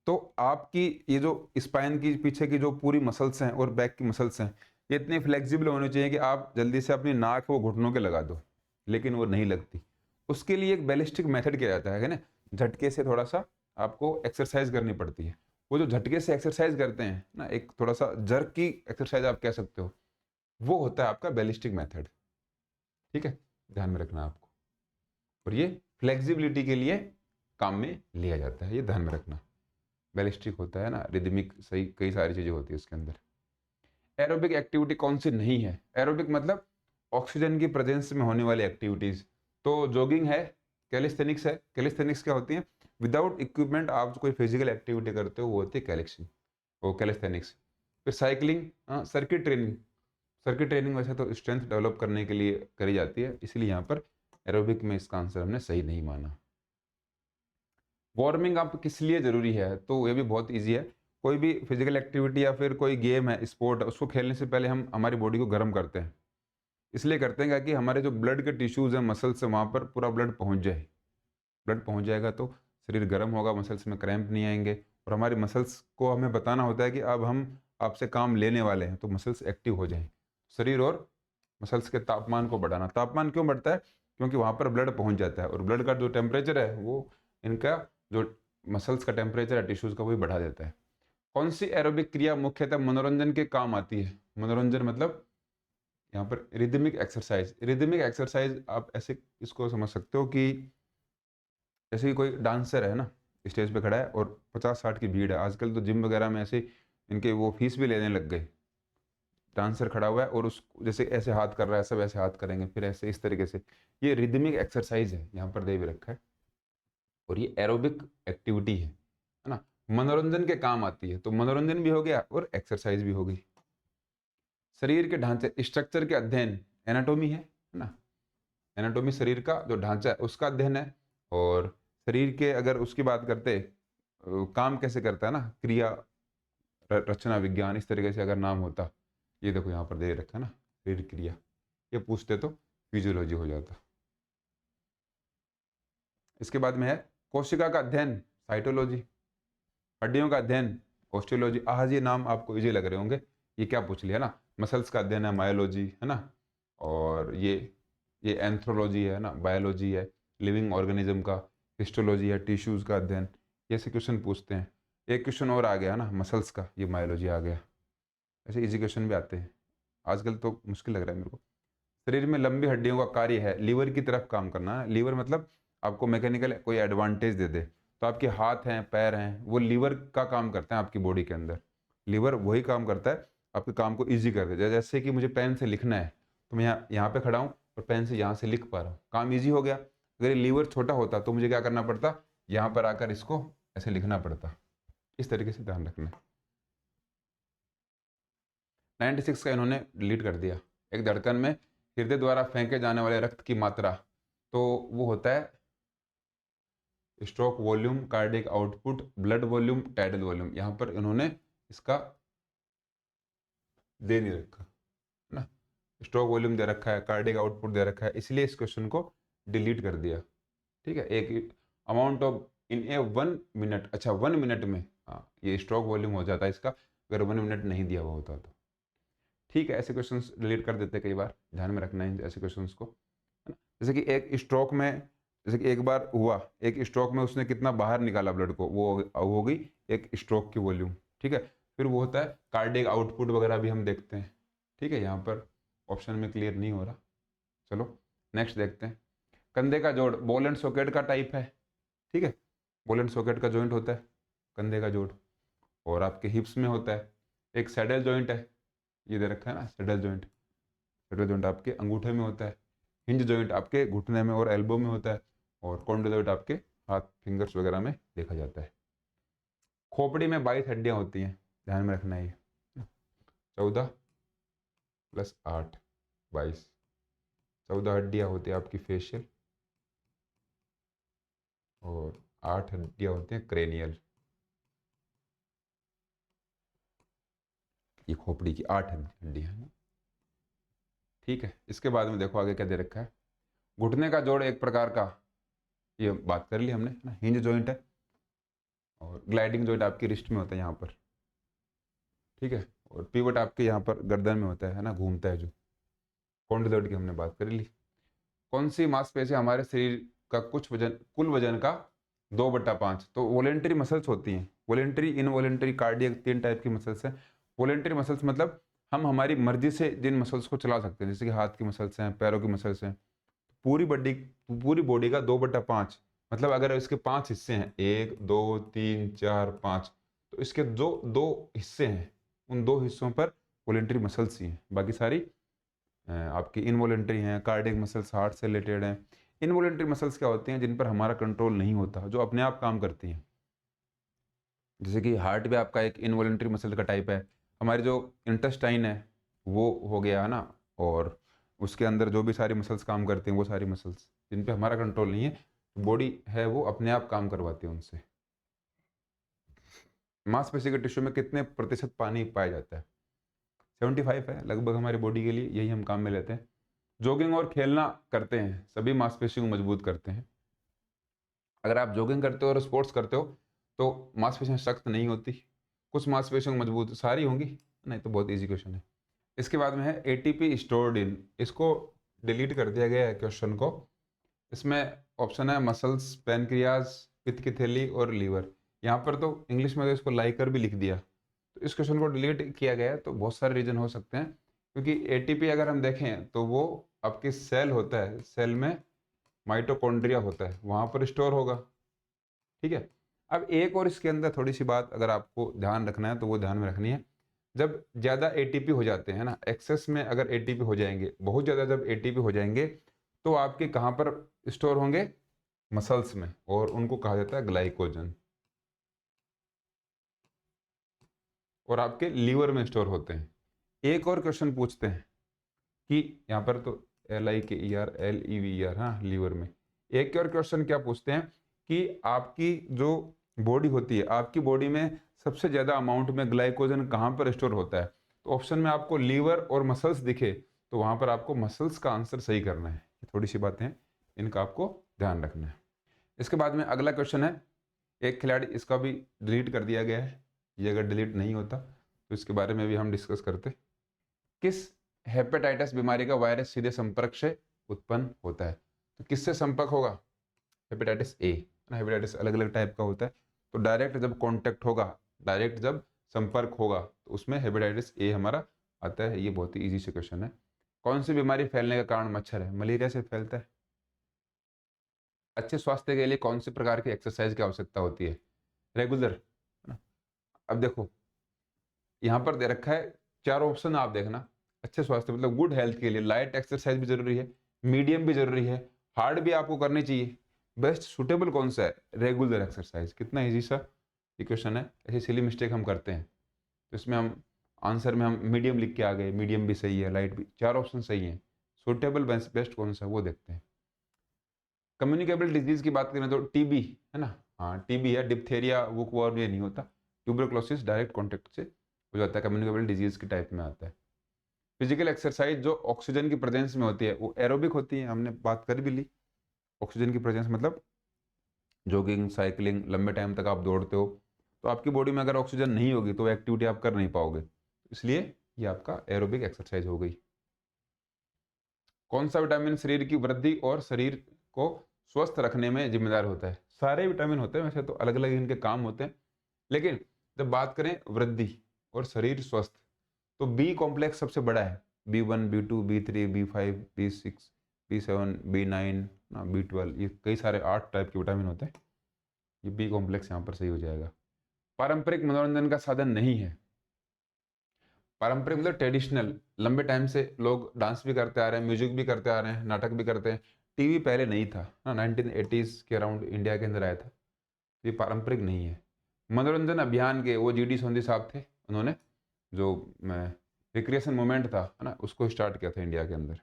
तो आपकी ये जो स्पाइन की पीछे की जो पूरी मसल्स हैं और बैक की मसल्स हैं, ये इतनी फ्लेक्सिबल होनी चाहिए कि आप जल्दी से अपनी नाक वो घुटनों के लगा दो, लेकिन वो नहीं लगती। उसके लिए एक बैलिस्टिक मेथड किया जाता है ना, झटके से थोड़ा सा आपको एक्सरसाइज करनी पड़ती है। वो जो झटके से एक्सरसाइज करते हैं ना, एक थोड़ा सा जर्क की एक्सरसाइज आप कह सकते हो, वो होता है आपका बैलिस्टिक मेथड, ठीक है। ध्यान में रखना आपको, और ये फ्लेक्सिबिलिटी के लिए काम में लिया जाता है, ये ध्यान में रखना। बैलिस्टिक होता है ना, रिदमिक, सही, कई सारी चीजें होती है उसके अंदर। एरोबिक एक्टिविटी कौन सी नहीं है, एरोबिक मतलब ऑक्सीजन की प्रेजेंस में होने वाली एक्टिविटीज। तो जॉगिंग है, कैलिस्थेनिक्स है। कैलिस्थेनिक्स क्या होती है, विदाउट इक्विपमेंट आप कोई फिजिकल एक्टिविटी करते हो, वो होती है कैलिक्सिन, वो कैलिस्थेनिक्स। फिर cycling, circuit training. Circuit training वैसे तो स्ट्रेंथ डेवलप करने के लिए करी जाती है, इसलिए यहाँ पर एरोबिक में इसका आंसर हमने सही नहीं माना। वार्मिंग अप किस लिए जरूरी है, तो ये भी बहुत इजी है। कोई भी फिजिकल एक्टिविटी या फिर कोई गेम है, स्पोर्ट है, उसको खेलने से पहले हम हमारी बॉडी को गर्म करते हैं। इसलिए करते हैं कि हमारे जो ब्लड के टिश्यूज हैं, मसल्स हैं, वहाँ पर पूरा ब्लड पहुँच जाए। ब्लड पहुँच जाएगा तो शरीर गर्म होगा, मसल्स में क्रैम्प नहीं आएंगे, और हमारी मसल्स को हमें बताना होता है कि अब हम आपसे काम लेने वाले हैं, तो मसल्स एक्टिव हो जाएं। शरीर और मसल्स के तापमान को बढ़ाना। तापमान क्यों बढ़ता है, क्योंकि वहाँ पर ब्लड पहुँच जाता है, और ब्लड का जो टेम्परेचर है वो इनका जो मसल्स का टेम्परेचर है, टिश्यूज का, वो भी बढ़ा देता है। कौन सी एरोबिक क्रिया मुख्यतः मनोरंजन के काम आती है। मनोरंजन मतलब यहाँ पर रिदमिक एक्सरसाइज। रिदमिक एक्सरसाइज आप ऐसे इसको समझ सकते हो कि जैसे कि कोई डांसर है ना, स्टेज पे खड़ा है और 50-60 की भीड़ है। आजकल तो जिम वगैरह में ऐसे इनके वो फीस भी लेने लग गए। डांसर खड़ा हुआ है और उस जैसे ऐसे हाथ कर रहा है, सब ऐसे हाथ करेंगे, फिर ऐसे इस तरीके से। ये रिदमिक एक्सरसाइज है, यहाँ पर दे भी रखा है, और ये एरोबिक एक्टिविटी है ना। मनोरंजन के काम आती है, तो मनोरंजन भी हो गया और एक्सरसाइज भी हो गई। शरीर के ढांचे, स्ट्रक्चर के अध्ययन, एनाटोमी है ना। एनाटोमी शरीर का जो ढांचा है उसका अध्ययन है। और शरीर के अगर उसकी बात करते, काम कैसे करता है ना, क्रिया, रचना विज्ञान, इस तरीके से अगर नाम होता, ये देखो यहाँ पर दे रखा है ना, शरीर क्रिया, ये पूछते तो फिजियोलॉजी हो जाता। इसके बाद में है कोशिका का अध्ययन, साइटोलॉजी। हड्डियों का अध्ययन, ऑस्टियोलॉजी। आज ये नाम आपको इजी लग रहे होंगे, ये क्या पूछ लिया ना। मसल्स का अध्ययन है, मायोलॉजी, है ना। और ये एंथ्रोलॉजी है ना, बायोलॉजी है। लिविंग ऑर्गेनिज्म का हिस्टोलॉजी है, टिश्यूज का अध्ययन। ये ऐसे क्वेश्चन पूछते हैं। एक क्वेश्चन और आ गया ना मसल्स का, ये मायोलॉजी आ गया। ऐसे इजी क्वेश्चन भी आते हैं, आजकल तो मुश्किल लग रहा है मेरे को। शरीर में लंबी हड्डियों का कार्य है लीवर की तरफ काम करना है। लीवर मतलब आपको मैकेनिकल कोई एडवांटेज दे दे, तो आपके हाथ हैं, पैर हैं, वो लीवर का काम करते हैं आपकी बॉडी के अंदर। लीवर वही काम करता है, आपके काम को ईज़ी कर देता है। जैसे कि मुझे पेन से लिखना है, तो मैं यहाँ पे खड़ा हूँ और पेन से यहाँ से लिख पा रहा हूँ, काम ईज़ी हो गया। अगर ये लीवर छोटा होता तो मुझे क्या करना पड़ता, यहाँ पर आकर इसको ऐसे लिखना पड़ता। इस तरीके से ध्यान रखना है। 96 का इन्होंने डिलीट कर दिया। एक धड़कन में हृदय द्वारा फेंके जाने वाले रक्त की मात्रा, तो वो होता है stroke volume, cardiac output, blood volume, tidal volume. यहाँ पर इन्होंने इसका दे नहीं रखा है ना, स्ट्रोक वॉल्यूम दे रखा है, कार्डियक आउटपुट दे रखा है, इसलिए इस क्वेश्चन को डिलीट कर दिया। ठीक है, एक amount of in A 1 minute, अच्छा 1 मिनट में, हाँ ये स्ट्रोक वॉल्यूम हो जाता है इसका, अगर 1 मिनट नहीं दिया हुआ होता तो। ठीक है, ऐसे क्वेश्चंस डिलीट कर देते हैं कई बार, ध्यान में रखना है ऐसे क्वेश्चंस को, है ना। जैसे कि एक स्ट्रोक में, जैसे कि एक बार हुआ, एक स्ट्रोक में उसने कितना बाहर निकाला ब्लड को, वो हो गई एक स्ट्रोक की वॉल्यूम। ठीक है, फिर वो होता है कार्डियक आउटपुट वगैरह भी हम देखते हैं। ठीक है, यहाँ पर ऑप्शन में क्लियर नहीं हो रहा, चलो नेक्स्ट देखते हैं। कंधे का जोड़ बॉल एंड सॉकेट का टाइप है। ठीक है, बॉल एंड सॉकेट का जॉइंट होता है कंधे का जोड़, और आपके हिप्स में होता है। एक सैडल जॉइंट है, ये दे रखा है ना सैडल जॉइंट, सैडल जॉइंट आपके अंगूठे में होता है। हिंज जॉइंट आपके घुटने में और एल्बो में होता है, और कॉन्डोजॉइंट आपके हाथ फिंगर्स वगैरह में देखा जाता है। खोपड़ी में 22 हड्डियां होती हैं, ध्यान में रखना है ये, 14 + 8 22, 14 हड्डियां होती है आपकी फेशियल, और 8 हड्डियां होती हैं क्रेनियल। ये खोपड़ी की 8 हड्डियां हैं। ठीक है, इसके बाद में देखो आगे क्या दे रखा है। घुटने का जोड़ एक प्रकार का, ये बात कर ली हमने, है ना, हिंज जॉइंट है, और ग्लाइडिंग जॉइंट आपकी रिस्ट में होता है यहाँ पर। ठीक है, और पिवट आपके यहाँ पर गर्दन में होता है ना, घूमता है जो। कॉन्डोजॉइंट की हमने बात कर ली। कौन सी मांसपेशी हमारे शरीर का कुछ वजन, कुल वजन का 2/5, तो वॉलेंटरी मसल्स होती हैं, वॉलेंटरी, इनवॉलेंटरी, कार्डियक, 3 टाइप की मसल्स हैं। वॉलेंटरी मसल्स मतलब हम हमारी मर्जी से जिन मसल्स को चला सकते हैं, जैसे कि हाथ की मसल्स हैं, पैरों की मसल्स हैं। पूरी बॉडी का 2/5, मतलब अगर इसके 5 हिस्से हैं, 1 2 3 4 5, तो इसके जो 2 हिस्से हैं, उन 2 हिस्सों पर वॉलेंटरी मसल्स ही हैं, बाकी सारी आपकी इनवॉलेंटरी हैं। कार्डियक मसल्स हार्ट से रिलेटेड हैं। इनवॉलेंटरी मसल्स क्या होती हैं, जिन पर हमारा कंट्रोल नहीं होता, जो अपने आप काम करती हैं। जैसे कि हार्ट भी आपका एक इनवॉलेंटरी मसल का टाइप है। हमारी जो इंटेस्टाइन है वो हो गया है ना, और उसके अंदर जो भी सारी मसल्स काम करती हैं, वो सारी मसल्स जिन पे हमारा कंट्रोल नहीं है, बॉडी है वो अपने आप काम करवाती है उनसे। मांसपेशी के टिश्यू में कितने प्रतिशत पानी पाया जाता है? 75 है लगभग हमारी बॉडी के लिए, यही हम काम में लेते हैं। जॉगिंग और खेलना करते हैं, सभी मांसपेशियों को मजबूत करते हैं। अगर आप जॉगिंग करते हो और स्पोर्ट्स करते हो तो मांसपेशियां सख्त नहीं होती, कुछ मांसपेशियों मजबूत, सारी होंगी नहीं, तो बहुत इजी क्वेश्चन है। इसके बाद में है एटीपी स्टोर्ड इन, इसको डिलीट कर दिया गया है क्वेश्चन को। इसमें ऑप्शन है मसल्स, पैनक्रियाज, पित्त की थैली और लीवर। यहाँ पर तो इंग्लिश में तो इसको लाइकर भी लिख दिया, तो इस क्वेश्चन को डिलीट किया गया है। तो बहुत सारे रीजन हो सकते हैं, क्योंकि एटीपी अगर हम देखें तो वो आपके सेल होता है, सेल में माइटोकॉन्ड्रिया होता है, वहाँ पर स्टोर होगा। ठीक है, अब एक और इसके अंदर थोड़ी सी बात अगर आपको ध्यान रखना है तो वो ध्यान में रखनी है। जब ज़्यादा एटीपी हो जाते हैं ना, एक्सेस में अगर एटीपी हो जाएंगे, बहुत ज़्यादा जब एटीपी हो जाएंगे, तो आपके कहाँ पर स्टोर होंगे? मसल्स में, और उनको कहा जाता है ग्लाइकोजन, और आपके लीवर में स्टोर होते हैं। एक और क्वेश्चन पूछते हैं कि यहाँ पर तो LIKER हाँ, लीवर में। एक और क्वेश्चन क्या पूछते हैं कि आपकी जो बॉडी होती है, आपकी बॉडी में सबसे ज़्यादा अमाउंट में ग्लाइकोजन कहाँ पर स्टोर होता है? तो ऑप्शन में आपको लीवर और मसल्स दिखे, तो वहाँ पर आपको मसल्स का आंसर सही करना है। ये थोड़ी सी बातें हैं, इनका आपको ध्यान रखना है। इसके बाद में अगला क्वेश्चन है, एक खिलाड़ी, इसका भी डिलीट कर दिया गया है, ये अगर डिलीट नहीं होता तो इसके बारे में भी हम डिस्कस करते। किस हेपेटाइटिस बीमारी का वायरस सीधे संपर्क से उत्पन्न होता है? तो किससे संपर्क होगा? हेपेटाइटिस ए, हेपेटाइटिस अलग अलग टाइप का होता है, तो डायरेक्ट जब कांटेक्ट होगा, डायरेक्ट जब संपर्क होगा, तो उसमें हेपेटाइटिस ए हमारा आता है। ये बहुत ही इजी से क्वेश्चन है। कौन सी बीमारी फैलने का कारण मच्छर है? मलेरिया से फैलता है। अच्छे स्वास्थ्य के लिए कौन से प्रकार की एक्सरसाइज की आवश्यकता होती है? रेगुलर, है ना? अब देखो, यहाँ पर दे रखा है 4 ऑप्शन, आप देखना। अच्छे स्वास्थ्य मतलब गुड हेल्थ के लिए लाइट एक्सरसाइज भी ज़रूरी है, मीडियम भी ज़रूरी है, हार्ड भी आपको करनी चाहिए। बेस्ट सूटेबल कौन सा है? Regular exercise. कितना ईज़ी सा ये क्वेश्चन है। ऐसी सिली मिस्टेक हम करते हैं। तो इसमें हम आंसर में हम मीडियम लिख के आ गए, मीडियम भी सही है, लाइट भी, 4 ऑप्शन सही हैं। सूटेबल बेस्ट कौन सा है वो देखते हैं। कम्युनिकेबल डिजीज़ की बात करें तो टीबी, है ना? हाँ, टीबी है, डिप्थेरिया, वुकवर्म ये नहीं होता। ट्यूबरक्लोसिस डायरेक्ट कॉन्टैक्ट से हो जाता है, कम्युनिकेबल डिजीज़ की टाइप में आता है। फिजिकल एक्सरसाइज जो ऑक्सीजन की प्रेजेंस में होती है वो एरोबिक होती है, हमने बात कर भी ली। ऑक्सीजन की प्रेजेंस मतलब जॉगिंग, साइकिलिंग, लंबे टाइम तक आप दौड़ते हो, तो आपकी बॉडी में अगर ऑक्सीजन नहीं होगी तो एक्टिविटी आप कर नहीं पाओगे, इसलिए ये आपका एरोबिक एक्सरसाइज हो गई। कौन सा विटामिन शरीर की वृद्धि और शरीर को स्वस्थ रखने में जिम्मेदार होता है? सारे विटामिन होते हैं वैसे तो, अलग अलग इनके काम होते हैं, लेकिन जब बात करें वृद्धि और शरीर स्वस्थ, तो बी कॉम्प्लेक्स सबसे बड़ा है। B1, B2, B3, B5, B6, B7, B9, B12, ये कई सारे 8 टाइप के विटामिन होते हैं। ये बी कॉम्प्लेक्स यहाँ पर सही हो जाएगा। पारंपरिक मनोरंजन का साधन नहीं है। पारंपरिक मतलब ट्रेडिशनल, लंबे टाइम से लोग डांस भी करते आ रहे हैं, म्यूजिक भी करते आ रहे हैं, नाटक भी करते हैं। टीवी पहले नहीं था ना, 1980s के अराउंड इंडिया के अंदर आया था। ये पारंपरिक नहीं है। मनोरंजन अभियान के वो जीडी सोंधी साहब थे, उन्होंने जो रिक्रिएशन मूवमेंट था, है ना, उसको स्टार्ट किया था इंडिया के अंदर।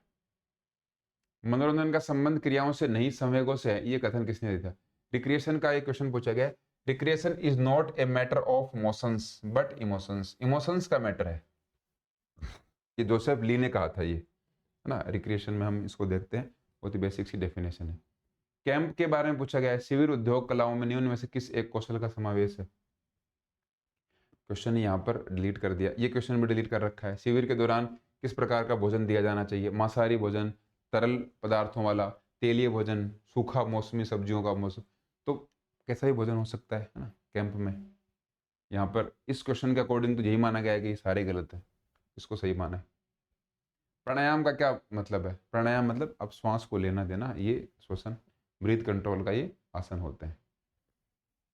मनोरंजन का संबंध क्रियाओं से नहीं संवेगों से है, ये कथन किसने दिया था? रिक्रिएशन का एक क्वेश्चन पूछा गया है। Recreation is not a matter of motions but emotions, emotions का मैटर है। ये जोसेफ ली ने कहा था ये, है ना। रिक्रिएशन में हम इसको देखते हैं, बहुत ही बेसिक सी डेफिनेशन है। कैंप के बारे में पूछा गया है। शिविर उद्योग कलाओं में निम्न में से किस एक कौशल का समावेश है? क्वेश्चन यहाँ पर डिलीट कर दिया, ये क्वेश्चन भी डिलीट कर रखा है। शिविर के दौरान किस प्रकार का भोजन दिया जाना चाहिए? मांसाहारी भोजन, तरल पदार्थों वाला, तेलीय भोजन, सूखा मौसमी सब्जियों का मौसम, तो कैसा भी भोजन हो सकता है ना कैंप में। यहाँ पर इस क्वेश्चन के अकॉर्डिंग तो यही माना गया है कि ये सारे गलत है, इसको सही माना है। प्राणायाम का क्या मतलब है? प्राणायाम मतलब अब श्वास को लेना देना, ये श्वसन ब्रीथ कंट्रोल का ये आसन होते हैं।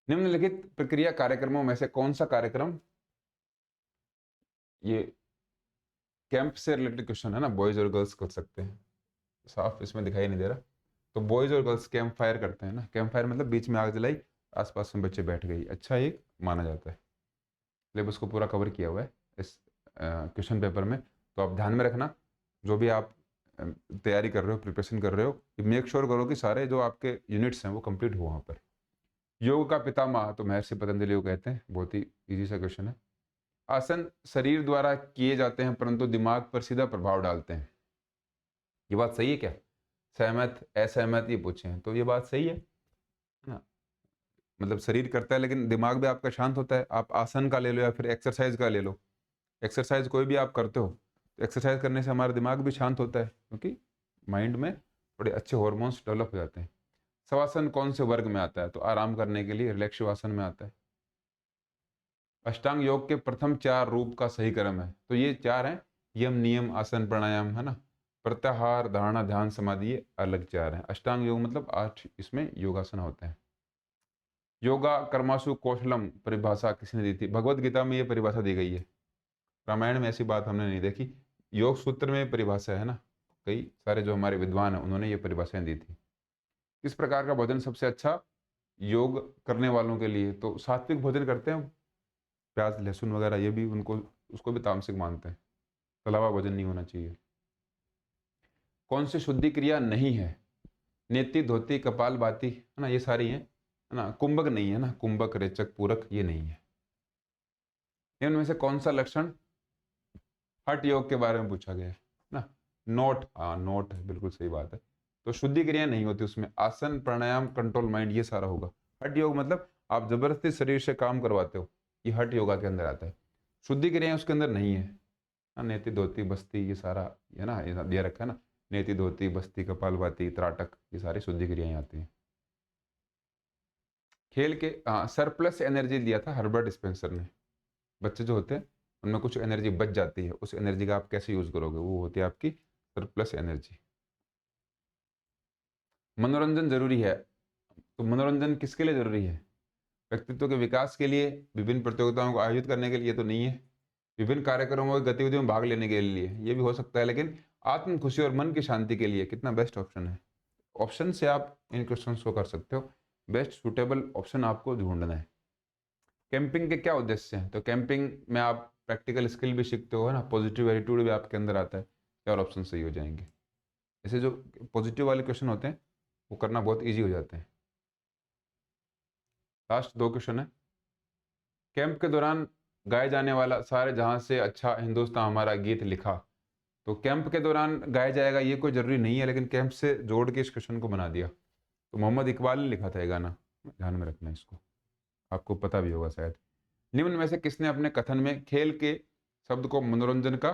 निम्नलिखित प्रक्रिया कार्यक्रमों में से कौन सा कार्यक्रम, ये कैंप से रिलेटेड क्वेश्चन है ना, बॉयज और गर्ल्स कर सकते हैं, साफ इसमें दिखाई नहीं दे रहा। तो बॉयज और गर्ल्स कैंप फायर करते हैं ना, कैंप फायर मतलब बीच में आग जलाई, आसपास में बच्चे बैठ गई, अच्छा एक माना जाता है। सिलेबस को पूरा कवर किया हुआ है इस क्वेश्चन पेपर में, तो आप ध्यान में रखना। जो भी आप तैयारी कर रहे हो, प्रिपरेशन कर रहे हो, मेक श्योर करो कि सारे जो आपके यूनिट्स हैं वो कंप्लीट हो वहाँ पर। योग का पितामह तो महर्षि पतंजलि को कहते हैं, बहुत ही इजी सा क्वेश्चन है। आसन शरीर द्वारा किए जाते हैं परंतु दिमाग पर सीधा प्रभाव डालते हैं, ये बात सही है क्या? सहमत, असहमत, ये पूछे हैं, तो ये बात सही है ना। मतलब शरीर करता है लेकिन दिमाग भी आपका शांत होता है। आप आसन का ले लो या फिर एक्सरसाइज का ले लो, एक्सरसाइज कोई भी आप करते हो तो एक्सरसाइज करने से हमारा दिमाग भी शांत होता है, क्योंकि माइंड में बड़े अच्छे हॉर्मोन्स डेवलप हो जाते हैं। शवासन कौन से वर्ग में आता है? तो आराम करने के लिए रिलैक्स आसन में आता है। अष्टांग योग के प्रथम 4 रूप का सही क्रम है, तो ये 4 हैं, यम, नियम, आसन, प्राणायाम, है ना। प्रत्याहार, धारणा, ध्यान, समाधि, ये अलग 4 हैं। अष्टांग योग मतलब 8 इसमें योगासन होते हैं। योगा कर्मासु कौशलम परिभाषा किसने दी थी? भगवत गीता में ये परिभाषा दी गई है, रामायण में ऐसी बात हमने नहीं देखी। योग सूत्र में परिभाषा है ना, कई सारे जो हमारे विद्वान हैं उन्होंने ये परिभाषाएं दी थी। किस प्रकार का भोजन सबसे अच्छा योग करने वालों के लिए? तो सात्विक भोजन करते हैं, प्याज लहसुन वगैरह, ये भी उनको, उसको भी तामसिक मानते हैं। तला हुआ भोजन नहीं होना चाहिए। कौन सी शुद्धि क्रिया नहीं है? नेति, धोती, कपाल भाती, है ना, ये सारी हैं, है ना। कुंभक नहीं है ना, कुंभक, रेचक, पूरक, ये नहीं है। इनमें से कौन सा लक्षण हठ योग के बारे में पूछा गया है ना? नोट, हाँ नोट है, बिल्कुल सही बात है। तो शुद्धि क्रिया नहीं होती उसमें, आसन, प्राणायाम, कंट्रोल माइंड, ये सारा होगा। हठ योग मतलब आप जबरदस्ती शरीर से काम करवाते हो, ये हठ योगा के अंदर आता है। शुद्धि क्रियाएं उसके अंदर नहीं है। हाँ, नेति, धोती, बस्ती, ये सारा है ना, ये दिया रखा है ना, नेति, धोती, बस्ती, कपालभाति, त्राटक, ये सारी शुद्धि क्रियाएं आती हैं। खेल के, हाँ, सरप्लस एनर्जी दिया था हर्बर्ट स्पेंसर ने। बच्चे जो होते हैं उनमें कुछ एनर्जी बच जाती है, उस एनर्जी का आप कैसे यूज करोगे, वो होती है आपकी सरप्लस एनर्जी। मनोरंजन जरूरी है, तो मनोरंजन किसके लिए ज़रूरी है? व्यक्तित्व के विकास के लिए, विभिन्न प्रतियोगिताओं को आयोजित करने के लिए तो नहीं है। विभिन्न कार्यक्रमों की गतिविधियों में भाग लेने के लिए, ये भी हो सकता है, लेकिन आत्म खुशी और मन की शांति के लिए कितना बेस्ट ऑप्शन है। ऑप्शन से आप इन क्वेश्चंस को कर सकते हो। बेस्ट सूटेबल ऑप्शन आपको ढूँढना है। कैंपिंग के क्या उद्देश्य हैं? तो कैंपिंग में आप प्रैक्टिकल स्किल भी सीखते हो, है ना? पॉजिटिव एटीट्यूड भी आपके अंदर आता है। 4 ऑप्शन सही हो जाएँगे। ऐसे जो पॉजिटिव वाले क्वेश्चन होते हैं, वो करना बहुत ईज़ी हो जाते हैं। लास्ट 2 क्वेश्चन है। कैंप के दौरान गाए जाने वाला सारे जहाँ से अच्छा हिंदुस्तान हमारा गीत लिखा। तो कैंप के दौरान गाया जाएगा ये कोई ज़रूरी नहीं है, लेकिन कैंप से जोड़ के इस क्वेश्चन को बना दिया। तो मोहम्मद इकबाल ने लिखा था ये गाना, ध्यान में रखना इसको, आपको पता भी होगा शायद। निम्न में से किसने अपने कथन में खेल के शब्द को मनोरंजन का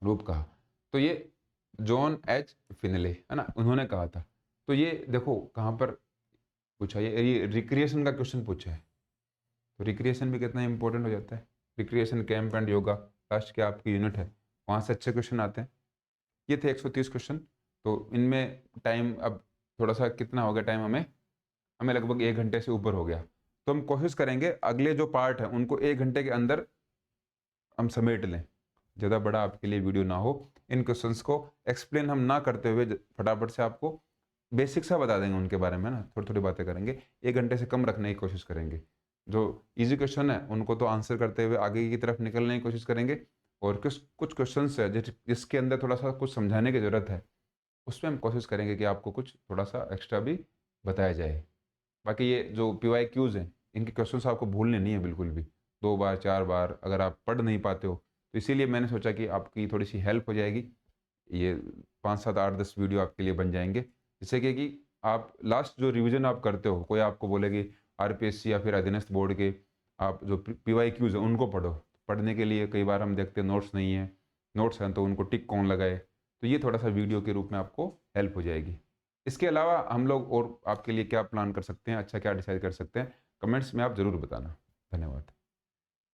रूप कहा? तो ये जॉन एच फिनले, है ना? उन्होंने कहा था। तो ये देखो कहाँ पर पूछा, ये रिक्रिएशन का क्वेश्चन पूछा है। तो रिक्रिएशन भी कितना इंपॉर्टेंट हो जाता है। Recreation camp and yoga last के आपकी यूनिट है, वहाँ से अच्छे क्वेश्चन आते हैं। ये थे 130 क्वेश्चन। तो इनमें टाइम अब थोड़ा सा कितना हो गया टाइम, हमें लगभग 1 घंटे से ऊपर हो गया। तो हम कोशिश करेंगे अगले जो पार्ट है उनको 1 घंटे के अंदर हम समेट लें, ज़्यादा बड़ा आपके लिए वीडियो ना हो। इन क्वेश्चंस को एक्सप्लेन हम ना करते हुए फटाफट से आपको बेसिक सा बता देंगे उनके बारे में, ना थोड़ी थोड़ी बातें करेंगे। 1 घंटे से कम रखने की कोशिश करेंगे। जो इजी क्वेश्चन है उनको तो आंसर करते हुए आगे की तरफ निकलने की कोशिश करेंगे, और कुछ क्वेश्चंस है जिसके अंदर थोड़ा सा कुछ समझाने की ज़रूरत है, उसमें हम कोशिश करेंगे कि आपको कुछ थोड़ा सा एक्स्ट्रा भी बताया जाए। बाकी ये जो PYQs हैं, इनके क्वेश्चंस आपको भूलने नहीं है बिल्कुल भी। 2 बार 4 बार अगर आप पढ़ नहीं पाते हो, तो इसीलिए मैंने सोचा कि आपकी थोड़ी सी हेल्प हो जाएगी। ये 5 7 8 10 वीडियो आपके लिए बन जाएंगे, जिससे कि आप लास्ट जो रिवीजन आप करते हो, कोई आपको बोले कि RPSC या फिर अधीनस्थ बोर्ड के आप जो PYQs हैं उनको पढ़ो। पढ़ने के लिए कई बार हम देखते हैं नोट्स नहीं है, नोट्स हैं तो उनको टिक कौन लगाए, तो ये थोड़ा सा वीडियो के रूप में आपको हेल्प हो जाएगी। इसके अलावा हम लोग और आपके लिए क्या प्लान कर सकते हैं, अच्छा क्या डिसाइड कर सकते हैं, कमेंट्स में आप ज़रूर बताना। धन्यवाद।